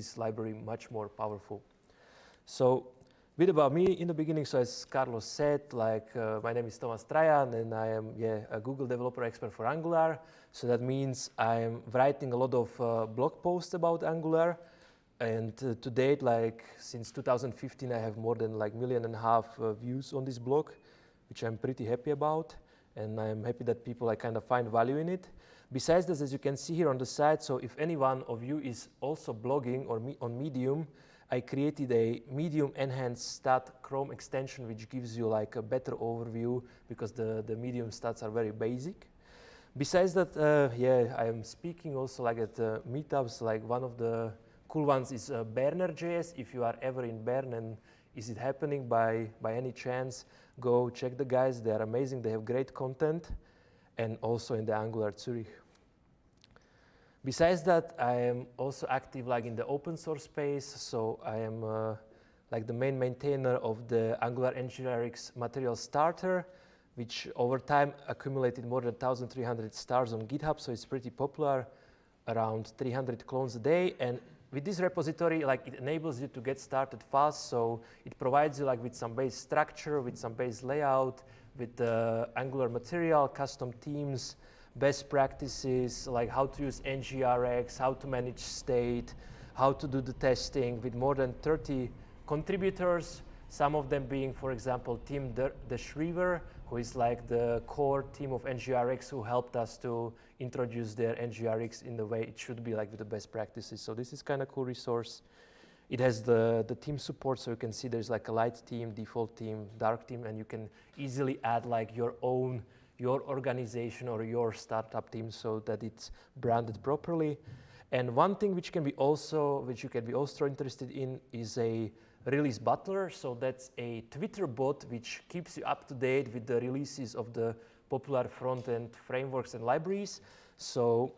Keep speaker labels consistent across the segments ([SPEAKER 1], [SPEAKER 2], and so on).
[SPEAKER 1] this library much more powerful. So a bit about me in the beginning. So as Carlos said, like my name is Tomas Trajan, and I am a Google developer expert for Angular. So that means I am writing a lot of blog posts about Angular. And to date, like since 2015, I have more than like 1.5 million views on this blog, which I'm pretty happy about. And I'm happy that people like kind of find value in it. Besides this, as you can see here on the side, so if any one of you is also blogging or on Medium, I created a Medium enhanced stat Chrome extension, which gives you like a better overview because the Medium stats are very basic. Besides that, I am speaking also like at meetups. Like one of the cool ones is Berner.js. If you are ever in Bern and is it happening by any chance, go check the guys. They are amazing. They have great content, and also in the Angular Zurich. Besides that, I am also active like in the open source space. So I am like the main maintainer of the Angular NGRX material starter, which over time accumulated more than 1,300 stars on GitHub. So it's pretty popular, around 300 clones a day. And with this repository, like it enables you to get started fast. So it provides you like with some base structure, with some base layout, with the Angular material, custom themes, best practices, like how to use NGRX, how to manage state, how to do the testing, with more than 30 contributors, some of them being, for example, Tim De Schrijver, who is like the core team of NGRX, who helped us to introduce their NGRX in the way it should be, like with the best practices. So this is kind of cool resource. It has the team support, so you can see there's like a light team, default team, dark team, and you can easily add like your organization or your startup team so that it's branded properly. And one thing which you can be also interested in is a release butler. So that's a Twitter bot which keeps you up to date with the releases of the popular front-end frameworks and libraries. So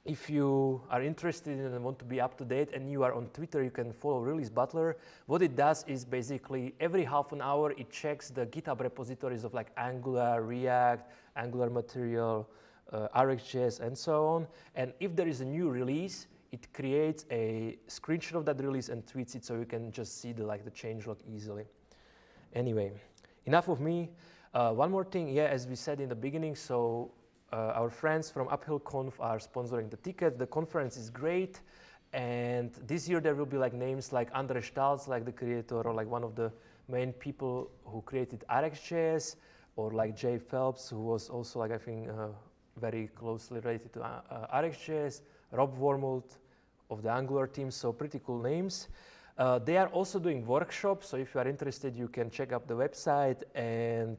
[SPEAKER 1] if you are interested in and want to be up to date and you are on Twitter, you can follow Release Butler. What it does is basically every half an hour it checks the GitHub repositories of like Angular, React, Angular Material, RxJS, and so on. And if there is a new release, it creates a screenshot of that release and tweets it so you can just see the changelog easily. Anyway, enough of me. One more thing, as we said in the beginning, so our friends from UphillConf are sponsoring the ticket. The conference is great, and this year there will be like names like Andres Stalz, like the creator or like one of the main people who created RxJS, or like Jay Phelps, who was also like I think very closely related to RxJS, Rob Wormold of the Angular team, so pretty cool names. They are also doing workshops, so if you are interested, you can check out the website and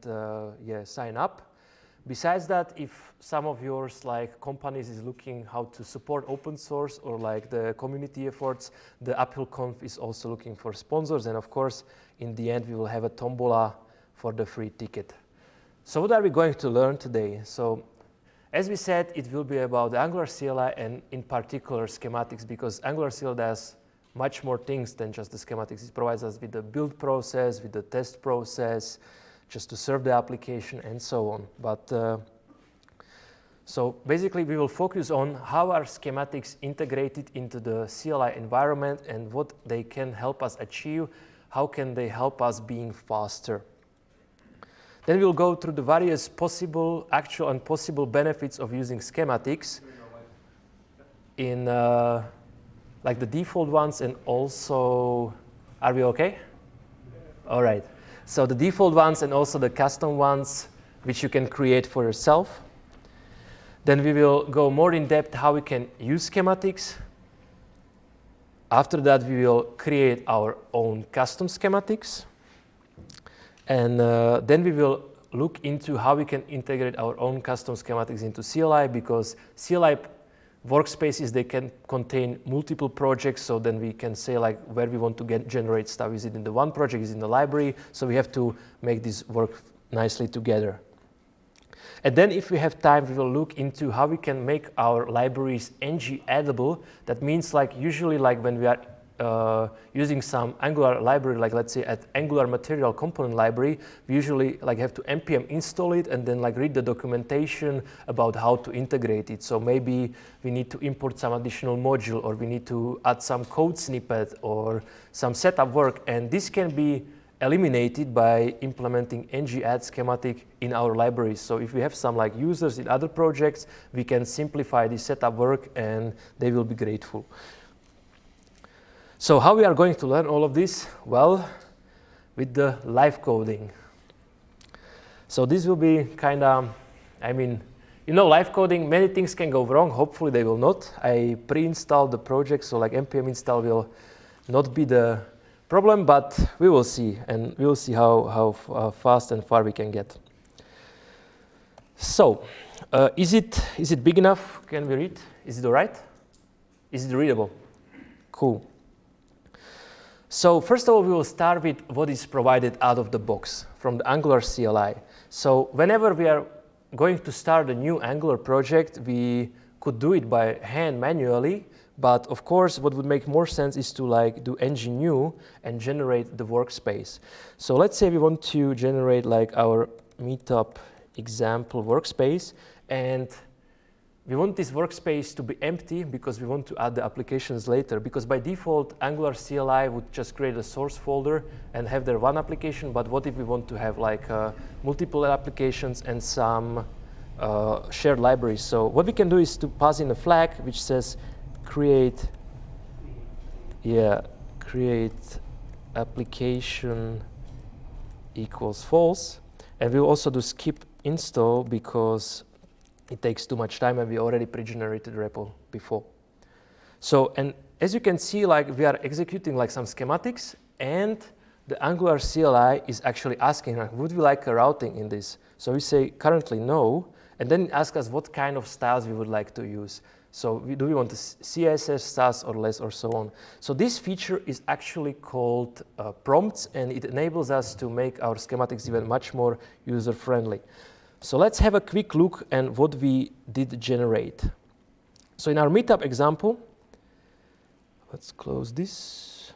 [SPEAKER 1] sign up. Besides that, if some of yours like companies is looking how to support open source or like the community efforts, the UphillConf is also looking for sponsors, and of course, in the end, we will have a tombola for the free ticket. So what are we going to learn today? So as we said, it will be about the Angular CLI and in particular schematics, because Angular CLI does much more things than just the schematics. It provides us with the build process, with the test process, just to serve the application and so on. But so basically we will focus on how are schematics integrated into the CLI environment and what they can help us achieve, how can they help us being faster. Then we'll go through the various possible, actual and possible benefits of using schematics in like the default ones, and also, are we okay? All right. So the default ones and also the custom ones, which you can create for yourself. Then we will go more in depth how we can use schematics. After that, we will create our own custom schematics. And then we will look into how we can integrate our own custom schematics into CLI, because CLI workspaces, they can contain multiple projects, so then we can say like where we want to generate stuff. Is it in the one project, is it in the library? So we have to make this work nicely together. And then if we have time, we will look into how we can make our libraries ng-addable. That means like usually like when we are using some Angular library, like let's say at Angular material component library, we usually like have to npm install it and then like read the documentation about how to integrate it. So maybe we need to import some additional module, or we need to add some code snippet or some setup work, and this can be eliminated by implementing ng-add schematic in our libraries. So if we have some like users in other projects, we can simplify the setup work and they will be grateful. So how we are going to learn all of this? Well, with the live coding. So this will be kind of, I mean, you know, live coding, many things can go wrong. Hopefully they will not. I pre-installed the project, so like npm install will not be the problem, but we will see, and we will see how fast and far we can get. So, is it big enough? Can we read? Is it all right? Is it readable? Cool. So first of all, we will start with what is provided out of the box from the Angular CLI. So whenever we are going to start a new Angular project, we could do it by hand manually, but of course what would make more sense is to like do ng new and generate the workspace. So let's say we want to generate like our meetup example workspace, and we want this workspace to be empty because we want to add the applications later, because by default Angular CLI would just create a source folder and have their one application. But what if we want to have like multiple applications and some shared libraries? So what we can do is to pass in a flag which says create application equals false, and we'll also do skip install because it takes too much time and we already pre-generated repo before. So, and as you can see, like we are executing like some schematics, and the Angular CLI is actually asking, like, would we like a routing in this? So we say currently no, and then it asks us what kind of styles we would like to use. So do we want the CSS styles or less, or so on. So this feature is actually called prompts, and it enables us to make our schematics even much more user-friendly. So let's have a quick look at what we did generate. So in our meetup example, let's close this.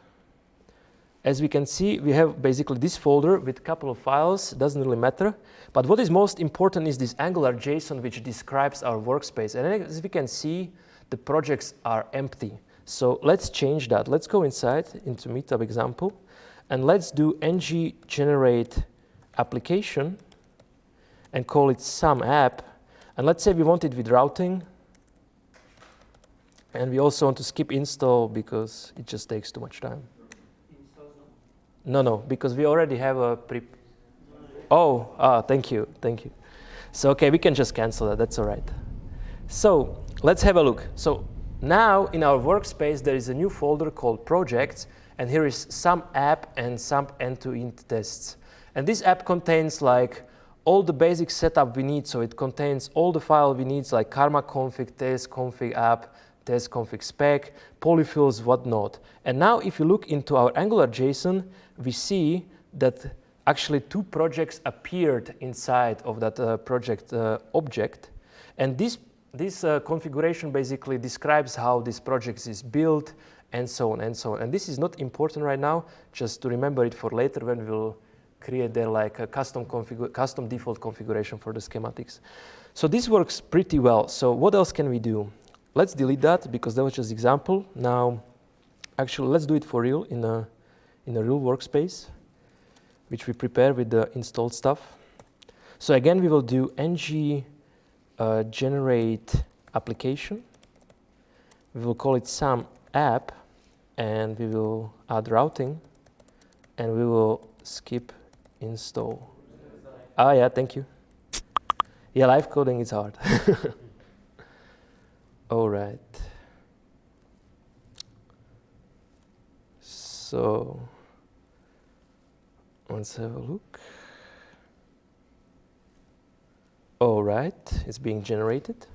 [SPEAKER 1] As we can see, we have basically this folder with a couple of files. Doesn't really matter. But what is most important is this Angular JSON, which describes our workspace. And as we can see, the projects are empty. So let's change that. Let's go inside into meetup example, and let's do ng generate application and call it some app. And let's say we want it with routing, and we also want to skip install because it just takes too much time. No, because we already have a thank you. So okay, we can just cancel that, that's all right. So let's have a look. So now in our workspace there is a new folder called projects, and here is some app and some end-to-end tests. And this app contains like all the basic setup we need. So it contains all the file we need, like karma config, test config app, test config spec, polyfills, whatnot. And now if you look into our Angular JSON, we see that actually two projects appeared inside of that project object. And this configuration basically describes how this project is built, and so on and so on. And this is not important right now, just to remember it for later when we will create there like a custom default configuration for the schematics. So this works pretty well. So what else can we do? Let's delete that because that was just example. Now, actually, let's do it for real in a real workspace, which we prepare with the installed stuff. So again, we will do ng generate application. We will call it some app, and we will add routing, and we will skip install. Yeah, thank you. Yeah, live coding is hard. All right. So let's have a look. All right, it's being generated.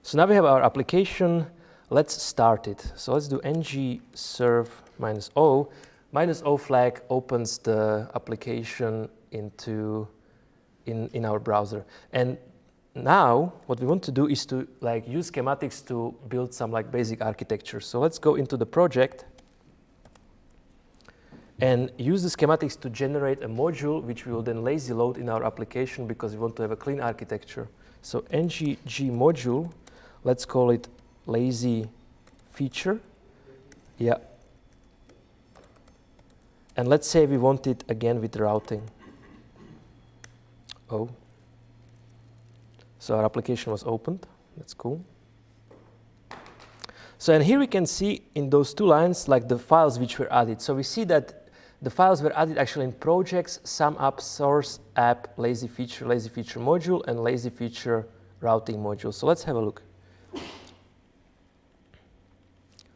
[SPEAKER 1] So now we have our application. Let's start it. So let's do ng serve -o. -o flag opens the application in our browser. And now what we want to do is to like use schematics to build some like basic architecture. So let's go into the project and use the schematics to generate a module which we will then lazy load in our application because we want to have a clean architecture. So ngg module, let's call it lazy feature. Yeah. And let's say we want it again with routing. Oh. So our application was opened. That's cool. So and here we can see in those two lines like the files which were added. So we see that the files were added actually in projects, sum up, source, app, lazy feature module, and lazy feature routing module. So let's have a look.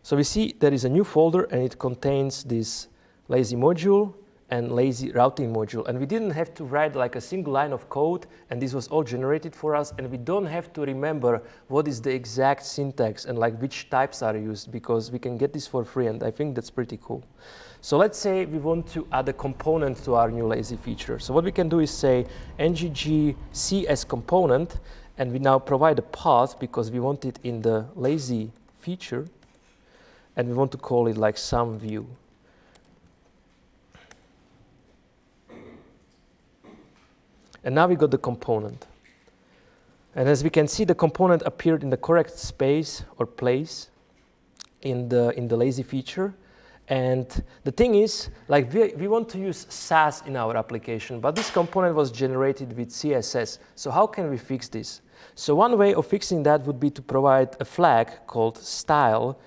[SPEAKER 1] So we see there is a new folder and it contains this lazy module and lazy routing module. And we didn't have to write like a single line of code, and this was all generated for us. And we don't have to remember what is the exact syntax and like which types are used, because we can get this for free, and I think that's pretty cool. So let's say we want to add a component to our new lazy feature. So what we can do is say ngg cs component, and we now provide a path because we want it in the lazy feature, and we want to call it like some view. And now we got the component. And as we can see, the component appeared in the correct space or place in the lazy feature. And the thing is, like we want to use Sass in our application, but this component was generated with CSS. So how can we fix this? So one way of fixing that would be to provide a flag called style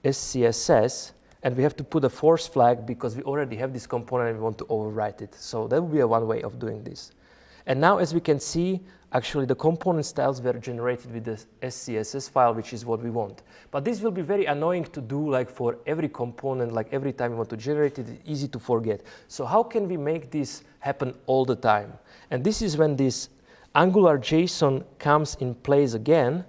[SPEAKER 1] SCSS, and we have to put a force flag because we already have this component and we want to overwrite it. So that would be one way of doing this. And now, as we can see, actually the component styles were generated with the SCSS file, which is what we want. But this will be very annoying to do like for every component, like every time you want to generate it, it's easy to forget. So how can we make this happen all the time? And this is when this Angular JSON comes in place again.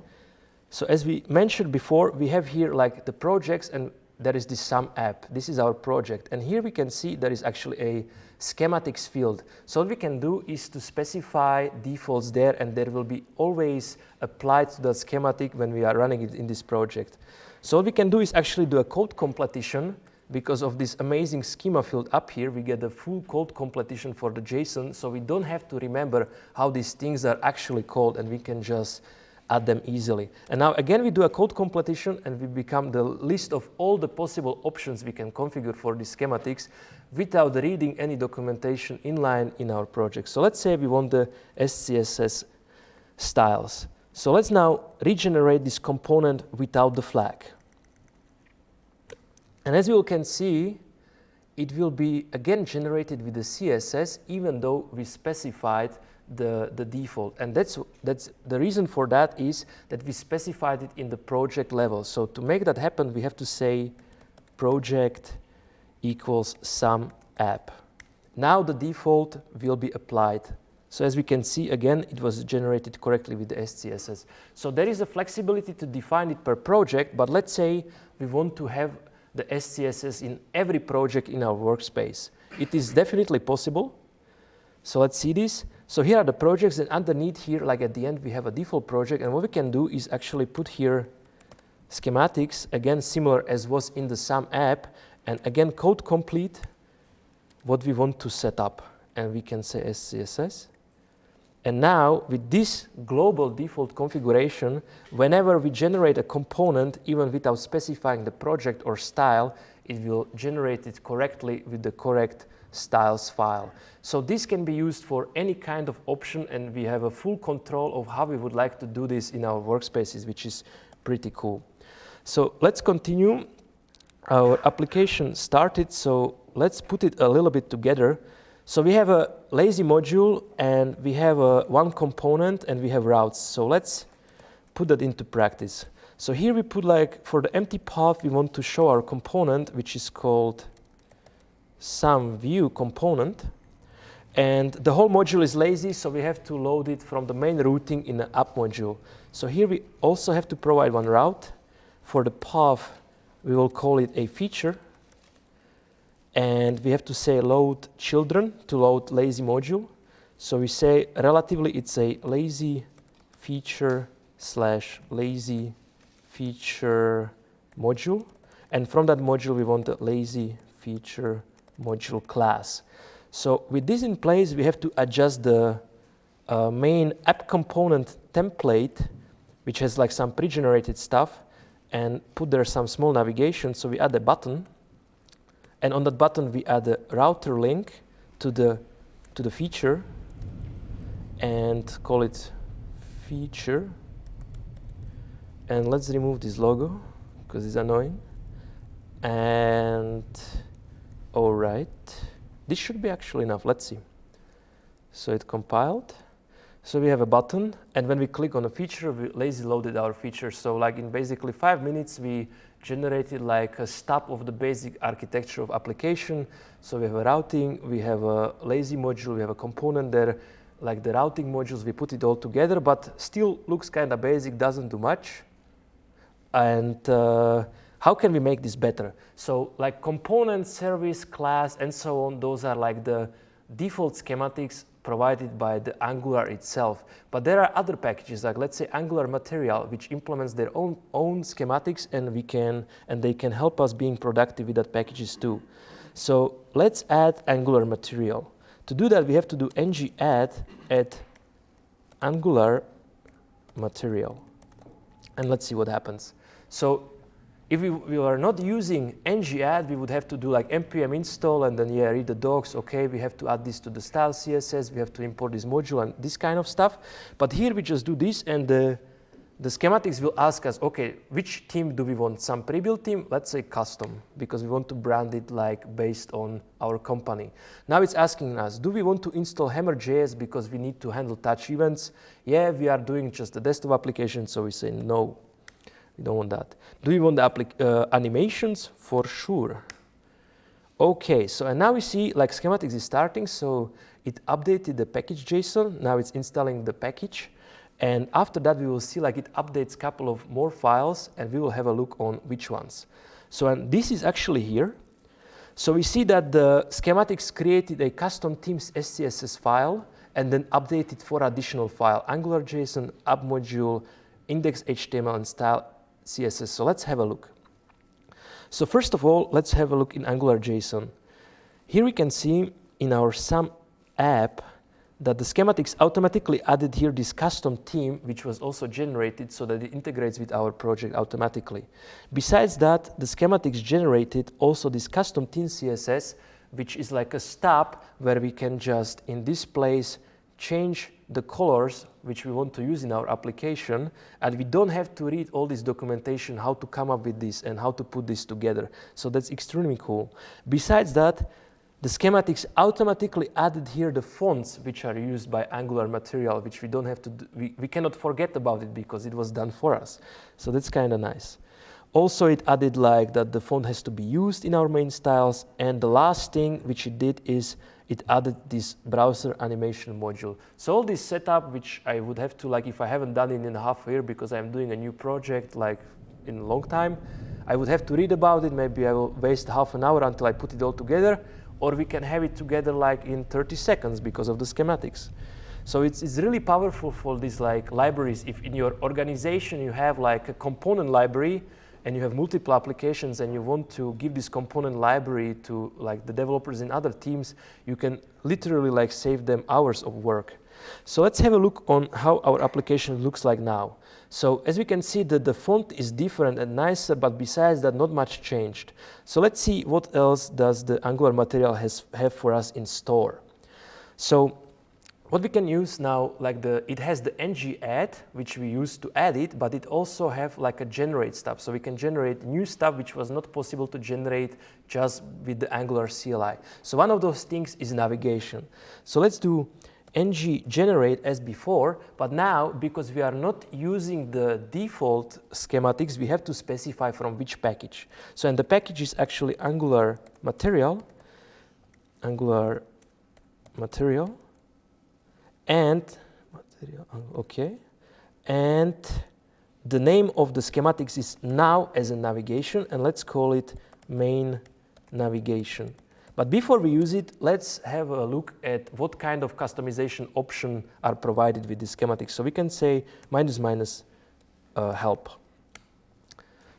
[SPEAKER 1] So as we mentioned before, we have here like the projects, and there is this sum app. This is our project. And here we can see there is actually a schematics field. So what we can do is to specify defaults there, and there will be always applied to the schematic when we are running it in this project. So what we can do is actually do a code completion. Because of this amazing schema field up here, we get the full code completion for the JSON, so we don't have to remember how these things are actually called, and we can just add them easily. And now again we do a code completion, and we become the list of all the possible options we can configure for the schematics without reading any documentation inline in our project. So let's say we want the SCSS styles. So let's now regenerate this component without the flag. And as you can see, it will be again generated with the CSS, even though we specified the default. And that's the reason for that is that we specified it in the project level. So to make that happen, we have to say project equals some app. Now the default will be applied. So as we can see, again, it was generated correctly with the SCSS. So there is a flexibility to define it per project, but let's say we want to have the SCSS in every project in our workspace. It is definitely possible. So let's see this. So here are the projects, and underneath here, like at the end, we have a default project. And what we can do is actually put here schematics, again, similar as was in the sum app, and again, code complete what we want to set up. And we can say SCSS. And now, with this global default configuration, whenever we generate a component, even without specifying the project or style, it will generate it correctly with the correct styles file. So this can be used for any kind of option, and we have a full control of how we would like to do this in our workspaces, which is pretty cool. So let's continue. Our application started, so let's put it a little bit together. So we have a lazy module, and we have one component, and we have routes. So let's put that into practice. So here we put like, for the empty path, we want to show our component, which is called some view component. And the whole module is lazy, so we have to load it from the main routing in the app module. So here we also have to provide one route. For the path, we will call it a feature. And we have to say load children to load lazy module. So we say relatively it's a lazy feature slash lazy feature module. And from that module, we want a lazy feature module class. So with this in place, we have to adjust the main app component template, which has like some pre-generated stuff, and put there some small navigation. So we add a button, and on that button we add a router link to the feature, and call it feature. And let's remove this logo because it's annoying. And all right, this should be actually enough. Let's see. So it compiled. So we have a button, and when we click on a feature, we lazy loaded our feature. So like in basically 5 minutes, we generated like a stub of the basic architecture of application. So we have a routing, we have a lazy module, we have a component there, like the routing modules, we put it all together, but still looks kind of basic, doesn't do much. And how can we make this better? So like component, service, class, and so on, those are like the default schematics provided by the Angular itself. But there are other packages, like let's say Angular Material, which implements their own schematics, and they can help us being productive with that packages too. So let's add Angular Material. To do that, we have to do ng-add Angular Material. And let's see what happens. So if we are not using ng-add, we would have to do like npm install and then read the docs. Okay, we have to add this to the style CSS. We have to import this module and this kind of stuff. But here we just do this, and the schematics will ask us, okay, which theme do we want? Some pre-built theme? Let's say custom, because we want to brand it like based on our company. Now it's asking us, do we want to install Hammer.js because we need to handle touch events? Yeah, we are doing just a desktop application, so we say no. We don't want that. Do we want the animations? For sure. Okay, so and now we see like schematics is starting, so it updated the package JSON. Now it's installing the package. And after that, we will see like it updates a couple of more files, and we will have a look on which ones. So and this is actually here. So we see that the schematics created a custom themes SCSS file and then updated 4 additional files: Angular JSON, app module, index HTML, and style CSS. So let's have a look. So first of all, let's have a look in Angular JSON. Here we can see in our SAM app that the schematics automatically added here this custom theme, which was also generated so that it integrates with our project automatically. Besides that, the schematics generated also this custom theme CSS, which is like a stub where we can just in this place change the colors which we want to use in our application, and we don't have to read all this documentation how to come up with this and how to put this together. So that's extremely cool. Besides that, the schematics automatically added here the fonts which are used by Angular Material, which we don't have to do, we cannot forget about it because it was done for us. So that's kind of nice. Also, it added like that the font has to be used in our main styles, and the last thing which it did is it added this browser animation module. So all this setup, which I would have to, like if I haven't done it in half a year because I'm doing a new project like in a long time, I would have to read about it. Maybe I will waste half an hour until I put it all together, or we can have it together like in 30 seconds because of the schematics. So it's really powerful for these like libraries. If in your organization you have like a component library and you have multiple applications and you want to give this component library to like the developers in other teams, you can literally like save them hours of work. So let's have a look on how our application looks like now. So as we can see that the font is different and nicer, but besides that, not much changed. So let's see what else does the Angular Material have for us in store. So what we can use now, like it has the ng-add, which we use to add it, but it also have like a generate stuff. So we can generate new stuff which was not possible to generate just with the Angular CLI. So one of those things is navigation. So let's do ng-generate as before, but now because we are not using the default schematics, we have to specify from which package. So and the package is actually Angular Material, and okay, and the name of the schematics is now as a navigation, and let's call it main navigation. But before we use it, let's have a look at what kind of customization options are provided with the schematics. So we can say help.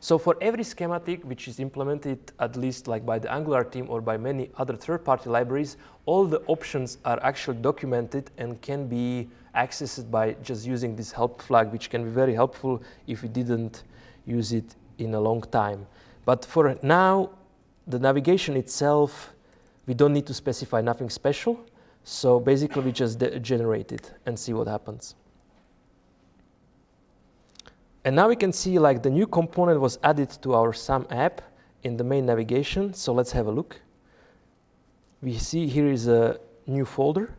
[SPEAKER 1] So for every schematic which is implemented, at least like by the Angular team or by many other third-party libraries, all the options are actually documented and can be accessed by just using this help flag, which can be very helpful if you didn't use it in a long time. But for now, the navigation itself, we don't need to specify nothing special. So basically, we just generate it and see what happens. And now we can see like the new component was added to our SAM app in the main navigation. So let's have a look. We see here is a new folder.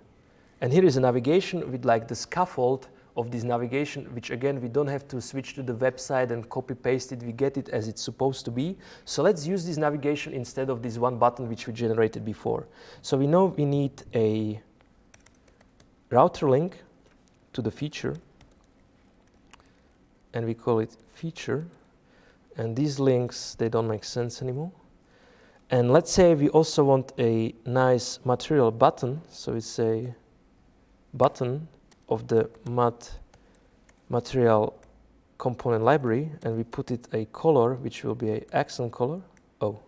[SPEAKER 1] And here is a navigation with like the scaffold of this navigation, which again, we don't have to switch to the website and copy paste it. We get it as it's supposed to be. So let's use this navigation instead of this one button which we generated before. So we know we need a router link to the feature. And we call it feature. And these links, they don't make sense anymore. And let's say we also want a nice material button. So it's a button of the material component library, and we put it a color, which will be an accent color. Oh.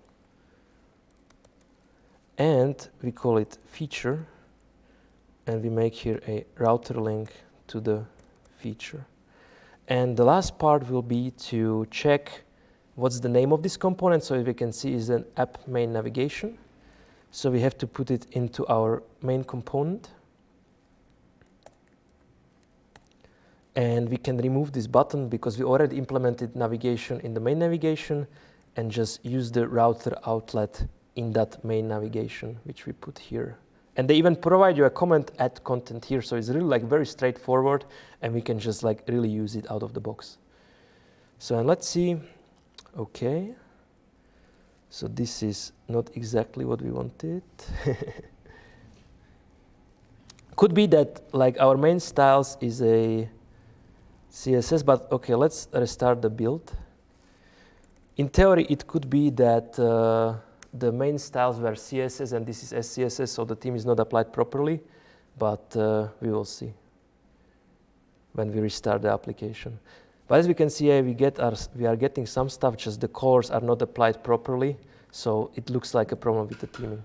[SPEAKER 1] And we call it feature, and we make here a router link to the feature. And the last part will be to check what's the name of this component. So as we can see is an app main navigation. So we have to put it into our main component. And we can remove this button because we already implemented navigation in the main navigation and just use the router outlet in that main navigation, which we put here. And they even provide you a comment add content here. So it's really like very straightforward and we can just like really use it out of the box. So and let's see. Okay. So this is not exactly what we wanted. Could be that like our main styles is a CSS, but okay, let's restart the build. In theory, it could be that the main styles were CSS and this is SCSS, so the theme is not applied properly, but we will see when we restart the application. But as we can see, we are getting some stuff, just the colors are not applied properly, so it looks like a problem with the theming.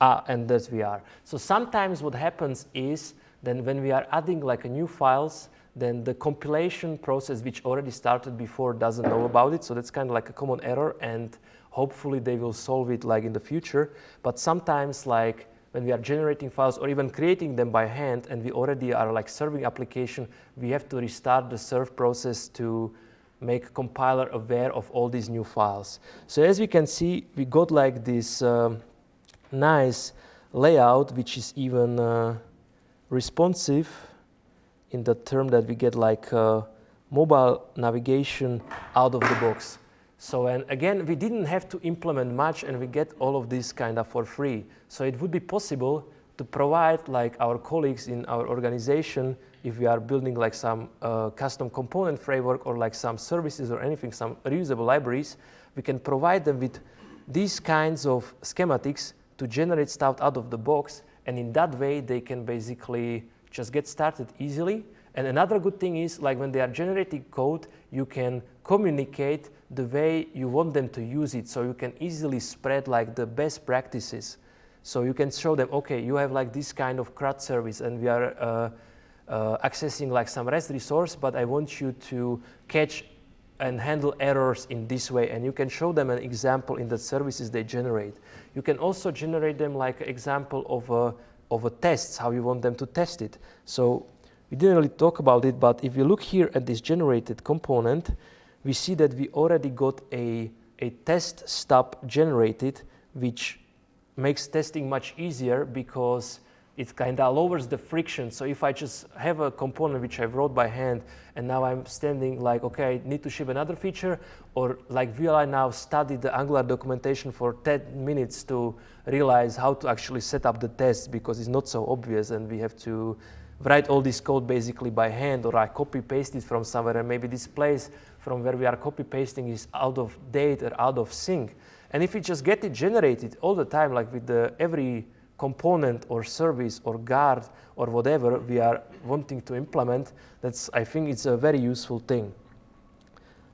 [SPEAKER 1] And there we are. So sometimes what happens is then when we are adding like a new files, then the compilation process, which already started before, doesn't know about it. So that's kind of like a common error, and hopefully they will solve it like in the future. But sometimes like when we are generating files or even creating them by hand and we already are like serving application, we have to restart the serve process to make compiler aware of all these new files. So as we can see, we got like this nice layout, which is even responsive in the term that we get like mobile navigation out of the box. So and again, we didn't have to implement much and we get all of this kind of for free. So it would be possible to provide like our colleagues in our organization, if we are building like some custom component framework or like some services or anything, some reusable libraries, we can provide them with these kinds of schematics to generate stuff out of the box. And in that way, they can basically just get started easily. And another good thing is like when they are generating code, you can communicate the way you want them to use it. So you can easily spread like the best practices. So you can show them, okay, you have like this kind of CRUD service and we are accessing like some REST resource, but I want you to catch and handle errors in this way. And you can show them an example in the services they generate. You can also generate them like an example of a test, how you want them to test it. So we didn't really talk about it, but if you look here at this generated component, we see that we already got a test stub generated, which makes testing much easier because it kind of lowers the friction. So if I just have a component which I wrote by hand and now I'm standing like, okay, I need to ship another feature, or like will I now study the Angular documentation for 10 minutes to realize how to actually set up the test because it's not so obvious and we have to write all this code basically by hand, or I copy paste it from somewhere, and maybe this place from where we are copy pasting is out of date or out of sync. And if we just get it generated all the time, like with every component or service or guard or whatever we are wanting to implement, I think it's a very useful thing.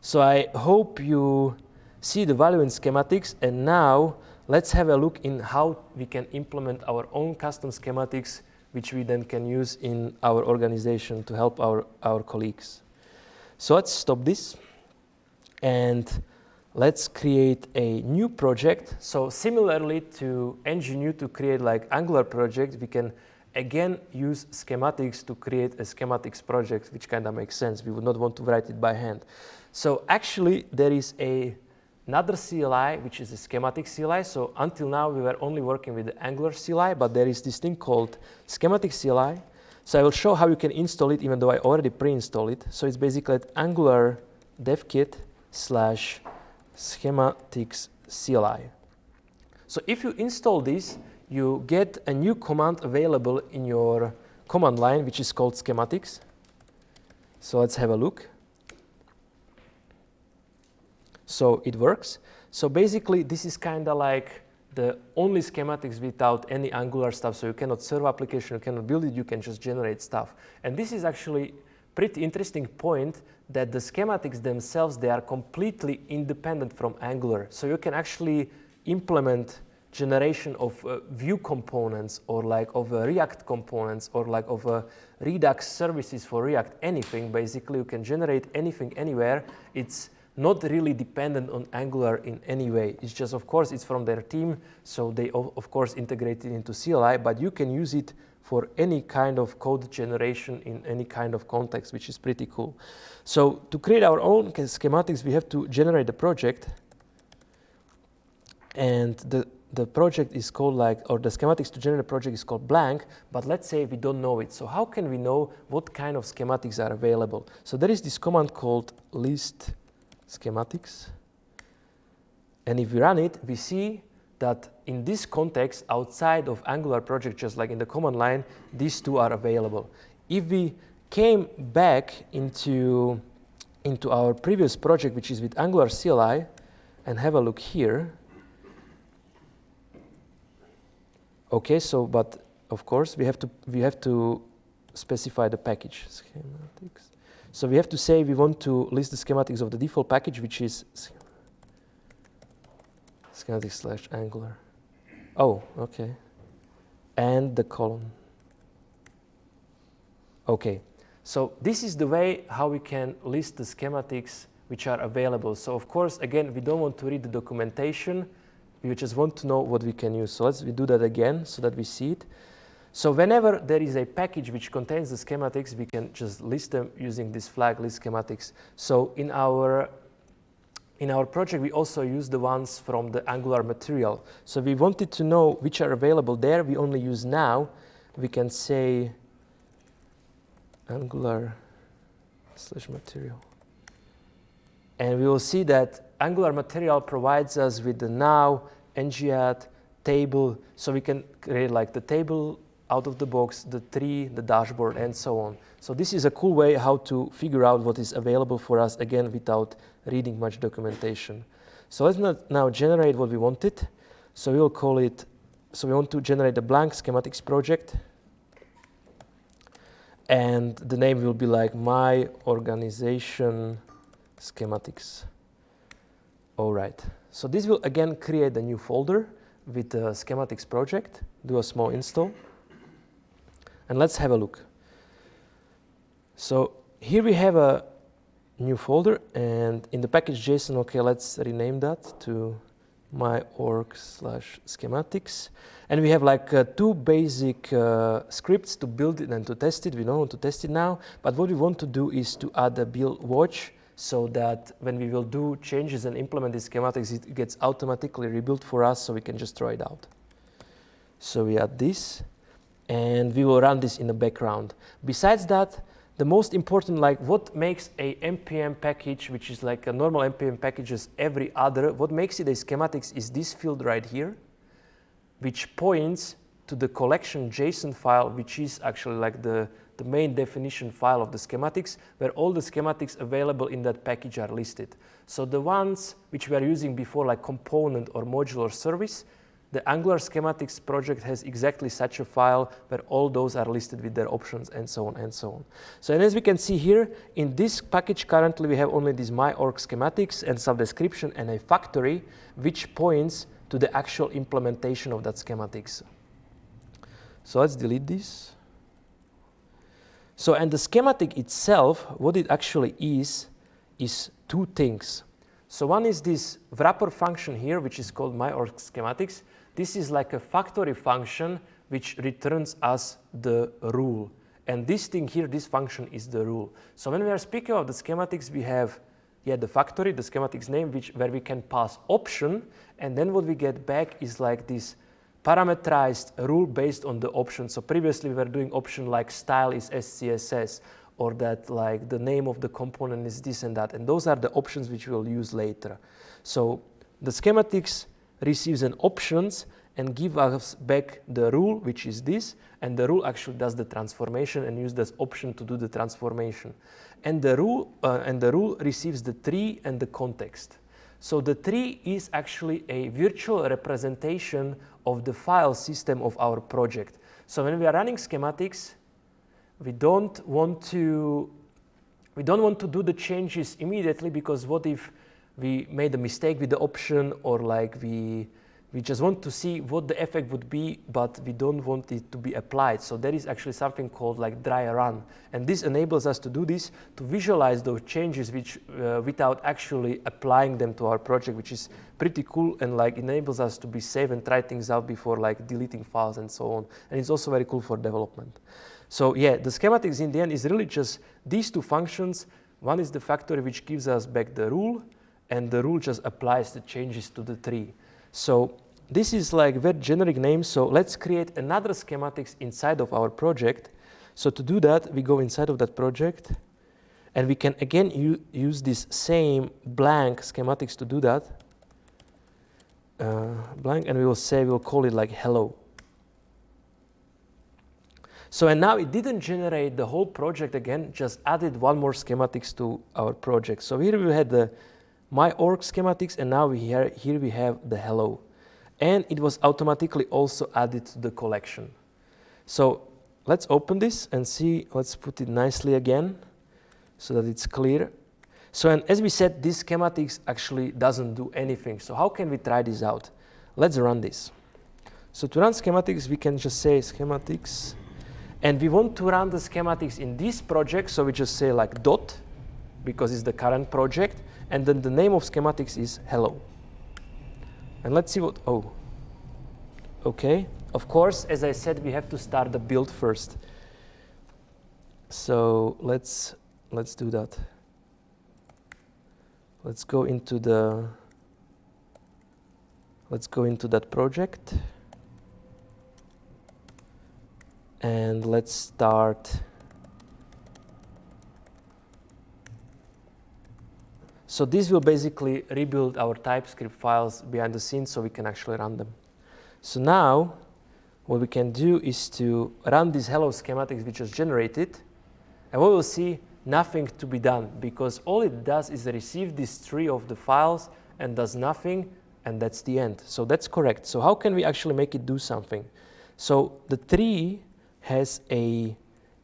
[SPEAKER 1] So I hope you see the value in schematics, and now let's have a look in how we can implement our own custom schematics, which we then can use in our organization to help our colleagues. So let's stop this and let's create a new project. So similarly to Engineer to create like Angular project, we can again use schematics to create a schematics project, which kind of makes sense. We would not want to write it by hand. So actually there is another CLI, which is a schematic CLI. So until now we were only working with the Angular CLI, but there is this thing called schematic CLI. So I will show how you can install it, even though I already pre-installed it. So it's basically at Angular devkit/schematics CLI. So if you install this, you get a new command available in your command line, which is called schematics. So let's have a look. So it works. So basically, this is kind of like the only schematics without any Angular stuff. So you cannot serve application, you cannot build it, you can just generate stuff. And this is actually pretty interesting point, that the schematics themselves, they are completely independent from Angular. So you can actually implement generation of Vue components, or like of React components, or like of Redux services for React, anything. Basically, you can generate anything anywhere. It's not really dependent on Angular in any way. It's just, of course, it's from their team, so they of course integrate it into CLI, but you can use it for any kind of code generation in any kind of context, which is pretty cool. So to create our own schematics, we have to generate a project, and the project is called or the schematics to generate a project is called blank, but let's say we don't know it. So how can we know what kind of schematics are available? So there is this command called list schematics, and if we run it, we see that in this context, outside of Angular project, just like in the command line, these two are available. If we came back into our previous project, which is with Angular CLI, and have a look here, okay, so but of course we have to specify the package schematics. So we have to say we want to list the schematics of the default package, which is schematics/Angular. Oh, okay. And the column. Okay. So this is the way how we can list the schematics which are available. So of course, again, we don't want to read the documentation. We just want to know what we can use. So we do that again so that we see it. So whenever there is a package which contains the schematics, we can just list them using this flag list schematics. So in our project, we also use the ones from the Angular material. So we wanted to know which are available there. We only use now. We can say Angular/material. And we will see that Angular material provides us with the now, ngadd, table. So we can create like the table out of the box, the tree, the dashboard, and so on. So this is a cool way how to figure out what is available for us, again, without reading much documentation. So let's now generate what we wanted. So we will call it, so we want to generate a blank schematics project. And the name will be like my organization schematics. All right. So this will again create a new folder with the schematics project. Do a small install. And let's have a look. So here we have a new folder, and in the package JSON, okay, let's rename that to my org/schematics. And we have like two basic scripts to build it and to test it. We don't want to test it now, but what we want to do is to add a build watch, so that when we will do changes and implement the schematics, it gets automatically rebuilt for us, so we can just throw it out. So we add this, and we will run this in the background. Besides that, the most important, like what makes a npm package, which is like a normal npm packages every other, what makes it a schematics is this field right here, which points to the collection JSON file, which is actually like the main definition file of the schematics, where all the schematics available in that package are listed. So the ones which we are using before, like component or modular service, the Angular Schematics project has exactly such a file where all those are listed with their options and so on and so on. So and as we can see here, in this package currently we have only this my.org schematics and some description and a factory which points to the actual implementation of that schematics. So let's delete this. So and the schematic itself, what it actually is two things. So one is this wrapper function here, which is called my.org schematics. This is like a factory function which returns us the rule. And this thing here, this function is the rule. So when we are speaking of the schematics, we have the factory, the schematics name, where we can pass option. And then what we get back is like this parameterized rule based on the option. So previously we were doing option like style is SCSS, or that like the name of the component is this and that. And those are the options which we'll use later. So the schematics receives an options and give us back the rule, which is this, and the rule actually does the transformation and use this option to do the transformation. And the rule receives the tree and the context. So the tree is actually a virtual representation of the file system of our project. So when we are running schematics, we don't want to do the changes immediately, because what if we made a mistake with the option, or like we just want to see what the effect would be, but we don't want it to be applied. So there is actually something called like dry run. And this enables us to do this, to visualize those changes which without actually applying them to our project, which is pretty cool, and like enables us to be safe and try things out before like deleting files and so on. And it's also very cool for development. So yeah, the schematics in the end is really just these two functions. One is the factory which gives us back the rule, and the rule just applies the changes to the tree. So this is like very generic name. So let's create another schematics inside of our project. So to do that, we go inside of that project, and we can again use this same blank schematics to do that. Blank, and we'll call it like hello. So and now it didn't generate the whole project again, just added one more schematics to our project. So here we had the my.org schematics, and now here we have the hello. And it was automatically also added to the collection. So let's open this and see, let's put it nicely again so that it's clear. So and as we said, this schematics actually doesn't do anything. So how can we try this out? Let's run this. So to run schematics, we can just say schematics. And we want to run the schematics in this project, so we just say like dot, because it's the current project, and then the name of schematics is hello. And let's see what, okay. Of course, as I said, we have to start the build first. So let's do that. Let's go into that project. And let's start. So this will basically rebuild our TypeScript files behind the scenes so we can actually run them. So now what we can do is to run this hello schematics we just generated, and we will see nothing to be done, because all it does is receive this tree of the files and does nothing, and that's the end. So that's correct. So how can we actually make it do something? So the tree has a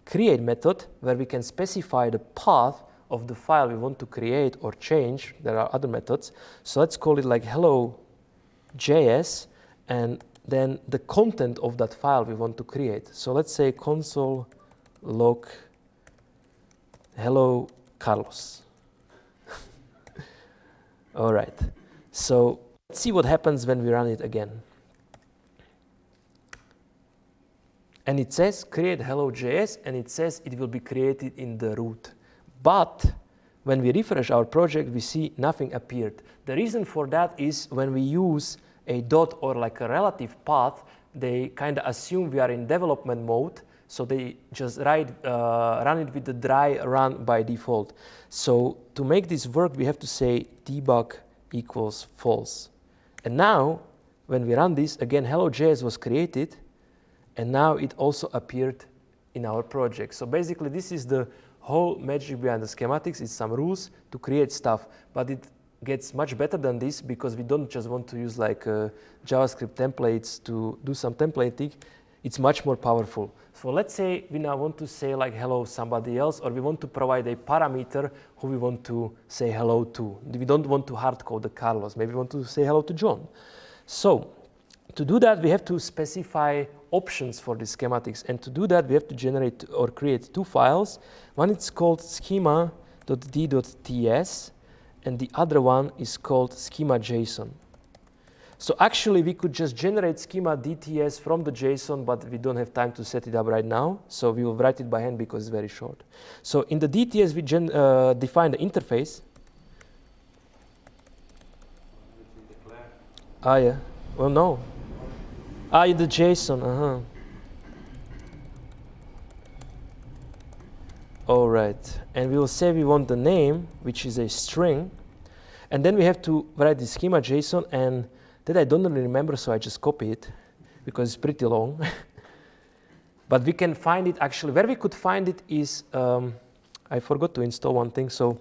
[SPEAKER 1] create method where we can specify the path of the file we want to create or change. There are other methods. So let's call it like hello.js, and then the content of that file we want to create. So let's say console log hello Carlos. All right. So let's see what happens when we run it again. And it says create hello.js, and it says it will be created in the root. But when we refresh our project, we see nothing appeared. The reason for that is when we use a dot or like a relative path, they kind of assume we are in development mode, so they just run it with the dry run by default. So to make this work, we have to say debug equals false. And now, when we run this, again, hello.js was created, and now it also appeared in our project. So basically this is the whole magic behind the schematics. It's some rules to create stuff, but it gets much better than this because we don't just want to use like JavaScript templates to do some templating. It's much more powerful. So let's say we now want to say like hello somebody else, or we want to provide a parameter who we want to say hello to. We don't want to hard code the Carlos. Maybe we want to say hello to John. So to do that, we have to specify options for the schematics. And to do that, we have to generate or create two files. One is called schema.d.ts, and the other one is called schema.json. So actually, we could just generate schema.dts from the JSON, but we don't have time to set it up right now. So we will write it by hand because it's very short. So in the DTS, we define the interface. Ah, yeah. Well, no. Ah, the JSON. All right. And we will say we want the name, which is a string. And then we have to write the schema.json, and that I don't really remember, so I just copy it because it's pretty long. But we can find it actually. Where we could find it is, I forgot to install one thing. So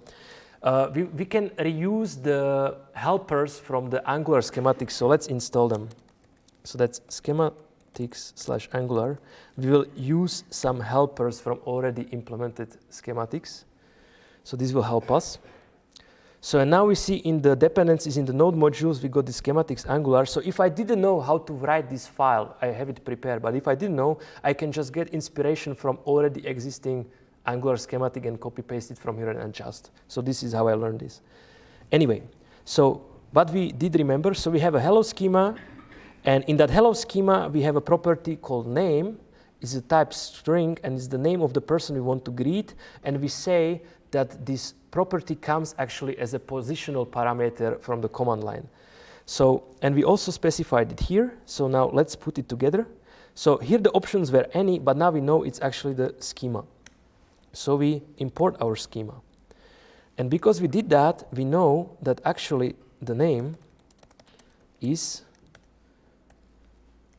[SPEAKER 1] we can reuse the helpers from the Angular schematics. So let's install them. So that's schematics/Angular. We will use some helpers from already implemented schematics. So this will help us. So and now we see in the dependencies in the node modules, we got the schematics Angular. So if I didn't know how to write this file, I have it prepared. But if I didn't know, I can just get inspiration from already existing Angular schematic and copy paste it from here and adjust. So this is how I learned this. Anyway, so what we did remember, so we have a hello schema. And in that hello schema, we have a property called name. It's a type string, and it's the name of the person we want to greet. And we say that this property comes actually as a positional parameter from the command line. So, and we also specified it here. So now let's put it together. So here the options were any, but now we know it's actually the schema. So we import our schema. And because we did that, we know that actually the name is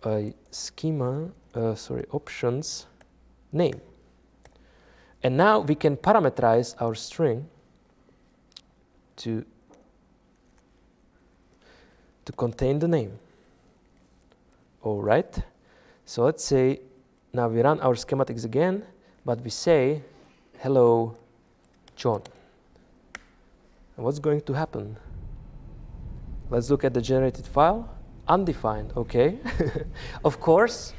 [SPEAKER 1] a schema, options name. And now we can parameterize our string to contain the name. All right. So let's say now we run our schematics again, but we say, hello, John. And what's going to happen? Let's look at the generated file. Undefined, okay. Of course,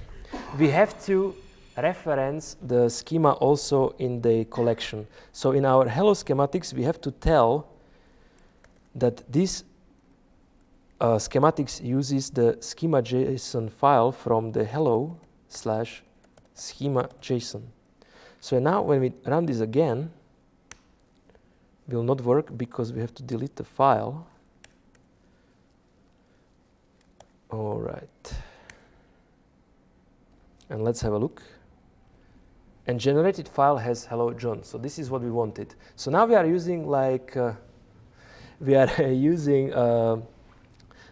[SPEAKER 1] we have to reference the schema also in the collection. So in our hello schematics, we have to tell that this schematics uses the schema.json file from the hello/schema.json. So now when we run this again, it will not work because we have to delete the file. All right. And let's have a look. And generated file has hello John. So this is what we wanted. So now we are using like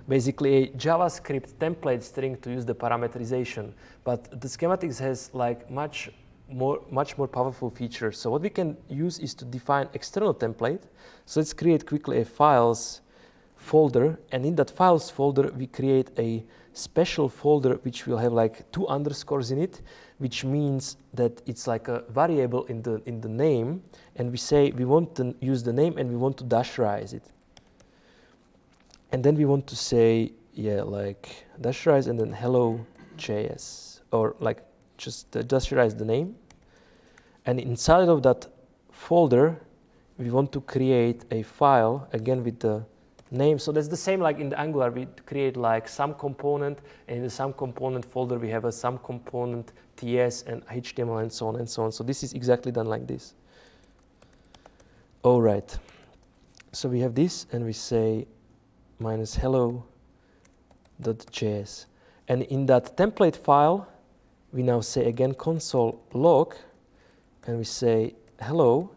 [SPEAKER 1] basically a JavaScript template string to use the parameterization. But the schematics has like much more powerful features. So what we can use is to define external template. So let's create quickly a files folder, and in that files folder we create a special folder which will have like 2 underscores in it, which means that it's like a variable in the name, and we say we want to use the name and we want to dasherize it. And then we want to say, yeah, like dasherize and then hello.js, or like just dasherize the name. And inside of that folder, we want to create a file again with the name. So that's the same like in the Angular. We create like some component, and in the some component folder we have a some component TS and HTML and so on and so on. So this is exactly done like this. All right. So we have this, and we say minus hello.js. And in that template file, we now say again console log, and we say hello,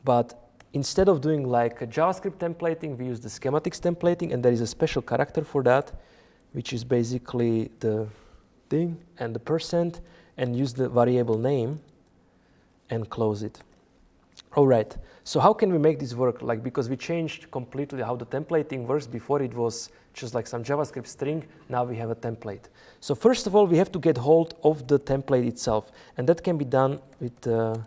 [SPEAKER 1] but instead of doing like a JavaScript templating, we use the schematics templating, and there is a special character for that, which is basically thing and the percent and use the variable name and close it. All right, so how can we make this work? Like, because we changed completely how the templating works. Before it was just like some JavaScript string, now we have a template. So first of all, we have to get hold of the template itself, and that can be done with the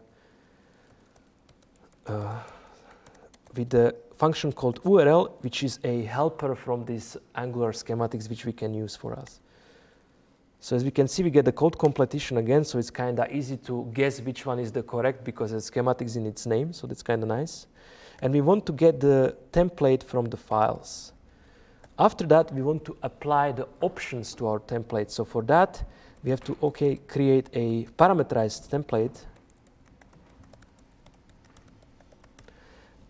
[SPEAKER 1] function called URL, which is a helper from this Angular schematics, which we can use for us. So as we can see, we get the code completion again, so it's kind of easy to guess which one is the correct because the schematics in its name, so that's kind of nice. And we want to get the template from the files. After that, we want to apply the options to our template. So for that, we have to create a parameterized template.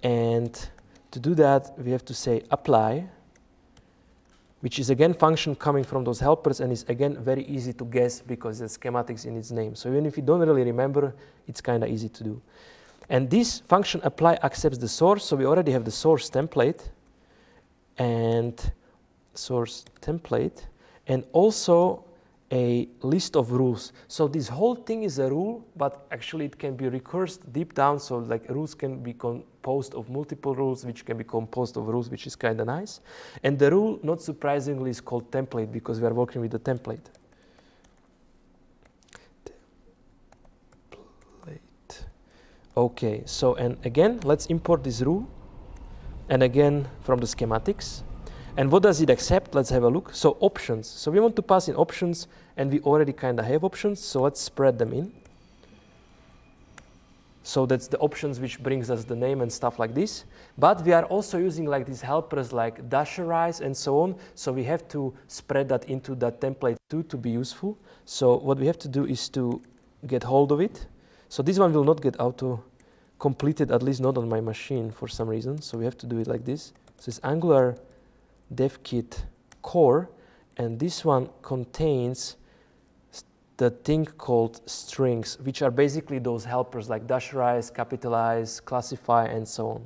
[SPEAKER 1] And to do that, we have to say apply, which is again function coming from those helpers, and is again very easy to guess because the schematics in its name. So even if you don't really remember, it's kind of easy to do. And this function apply accepts the source, so we already have the source template and also a list of rules. So this whole thing is a rule, but actually it can be recursed deep down, so like rules can be composed of multiple rules, which can be composed of rules, which is kind of nice. And the rule, not surprisingly, is called template because we are working with the template. Okay, so and again, let's import this rule, and again from the schematics. And what does it accept? Let's have a look. So options. So we want to pass in options, and we already kind of have options, so let's spread them in. So that's the options which brings us the name and stuff like this. But we are also using like these helpers like dasherize and so on, so we have to spread that into that template too to be useful. So what we have to do is to get hold of it. So this one will not get auto completed, at least not on my machine for some reason, so we have to do it like this. So it's Angular dev kit core, and this one contains the thing called strings, which are basically those helpers like dasherize, capitalize, classify, and so on,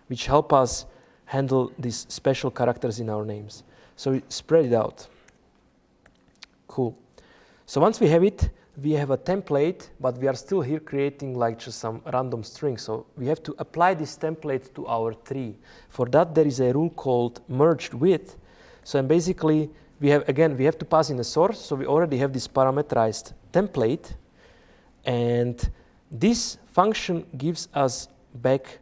[SPEAKER 1] which help us handle these special characters in our names. So we spread it out. Cool. So once we have it, we have a template, but we are still here creating like just some random string. So we have to apply this template to our tree. For that, there is a rule called merged with. So and basically, we have to pass in a source. So we already have this parameterized template. And this function gives us back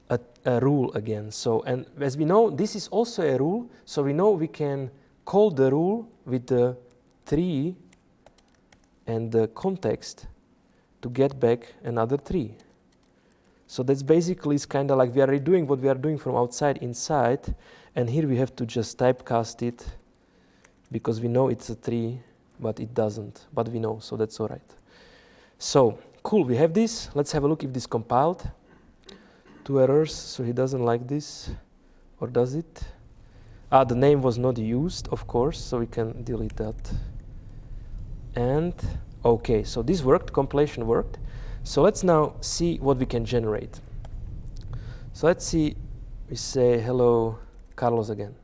[SPEAKER 1] a rule again. So, and as we know, this is also a rule. So we know we can call the rule with the tree and the context to get back another tree. So that's basically, it's kind of like we are redoing what we are doing from outside inside, and here we have to just typecast it because we know it's a tree, but it doesn't, but we know, so that's all right. So, cool, we have this. Let's have a look if this compiled. 2 errors, so he doesn't like this, or does it? The name was not used, of course, so we can delete that. And okay, so this worked, compilation worked. So let's now see what we can generate. So let's see, we say hello Carlos again.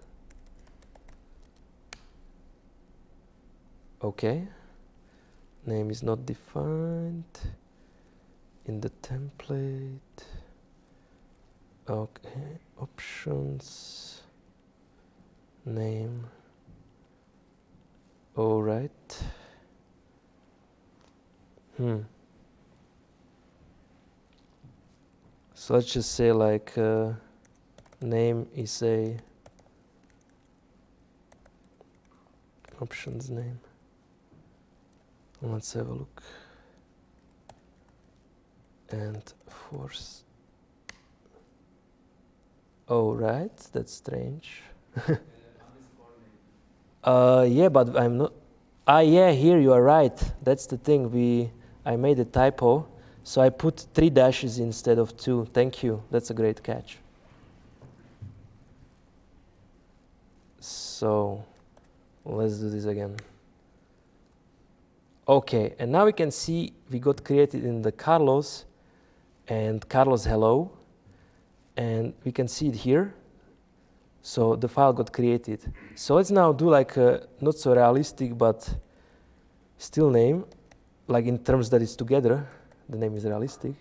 [SPEAKER 1] Okay, name is not defined in the template. Okay, options, name, all right. So let's just say like name is a options name. Let's have a look. And force. Oh, right, that's strange. Yeah, but I'm not. Yeah, here you are right. That's the thing. I made a typo, so I put 3 dashes instead of 2. Thank you. That's a great catch. So let's do this again. Okay, and now we can see we got created in the Carlos and Carlos hello, and we can see it here. So the file got created. So let's now do like a not so realistic, but still name, like in terms that it's together, the name is realistic.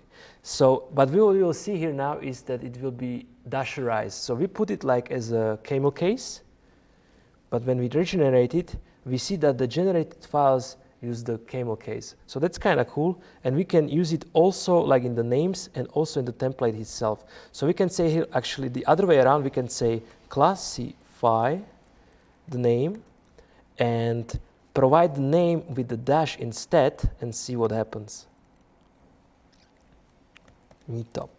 [SPEAKER 1] So, but what we will see here now is that it will be dasherized. So we put it like as a camel case, but when we regenerate it, we see that the generated files use the camel case. So that's kind of cool. And we can use it also like in the names and also in the template itself. So we can say here, actually the other way around, we can say classify the name and provide the name with the dash instead and see what happens. Meetup.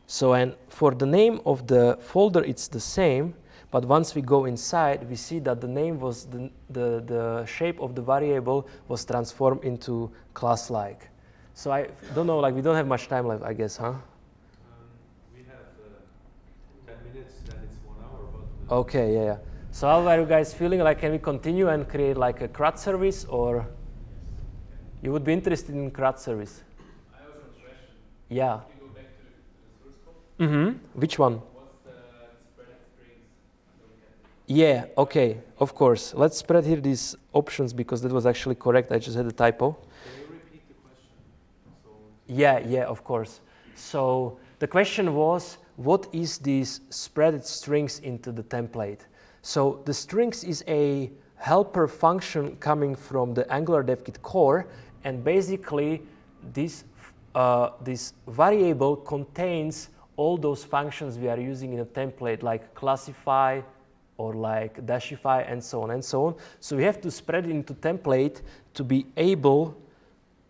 [SPEAKER 1] So, and for the name of the folder, it's the same, but once we go inside, we see that the name was, the shape of the variable was transformed into class-like. So I don't know, like we don't have much time left, I guess, huh?
[SPEAKER 2] We have 10 minutes, then it's 1 hour. But
[SPEAKER 1] okay, yeah. So how are you guys feeling? Like, can we continue and create like a CRUD service, or you would be interested in CRUD service?
[SPEAKER 2] I also have a question.
[SPEAKER 1] Yeah.
[SPEAKER 2] If you go back to the source code.
[SPEAKER 1] Which one?
[SPEAKER 2] What's the spread strings?
[SPEAKER 1] Yeah, okay, of course. Let's spread here these options because that was actually correct. I just had a typo.
[SPEAKER 2] Can you repeat the question?
[SPEAKER 1] Yeah, of course. So the question was, what is this spread strings into the template? So the strings is a helper function coming from the Angular DevKit core, and basically this variable contains all those functions we are using in a template, like classify or like dashify and so on and so on. So we have to spread it into template to be able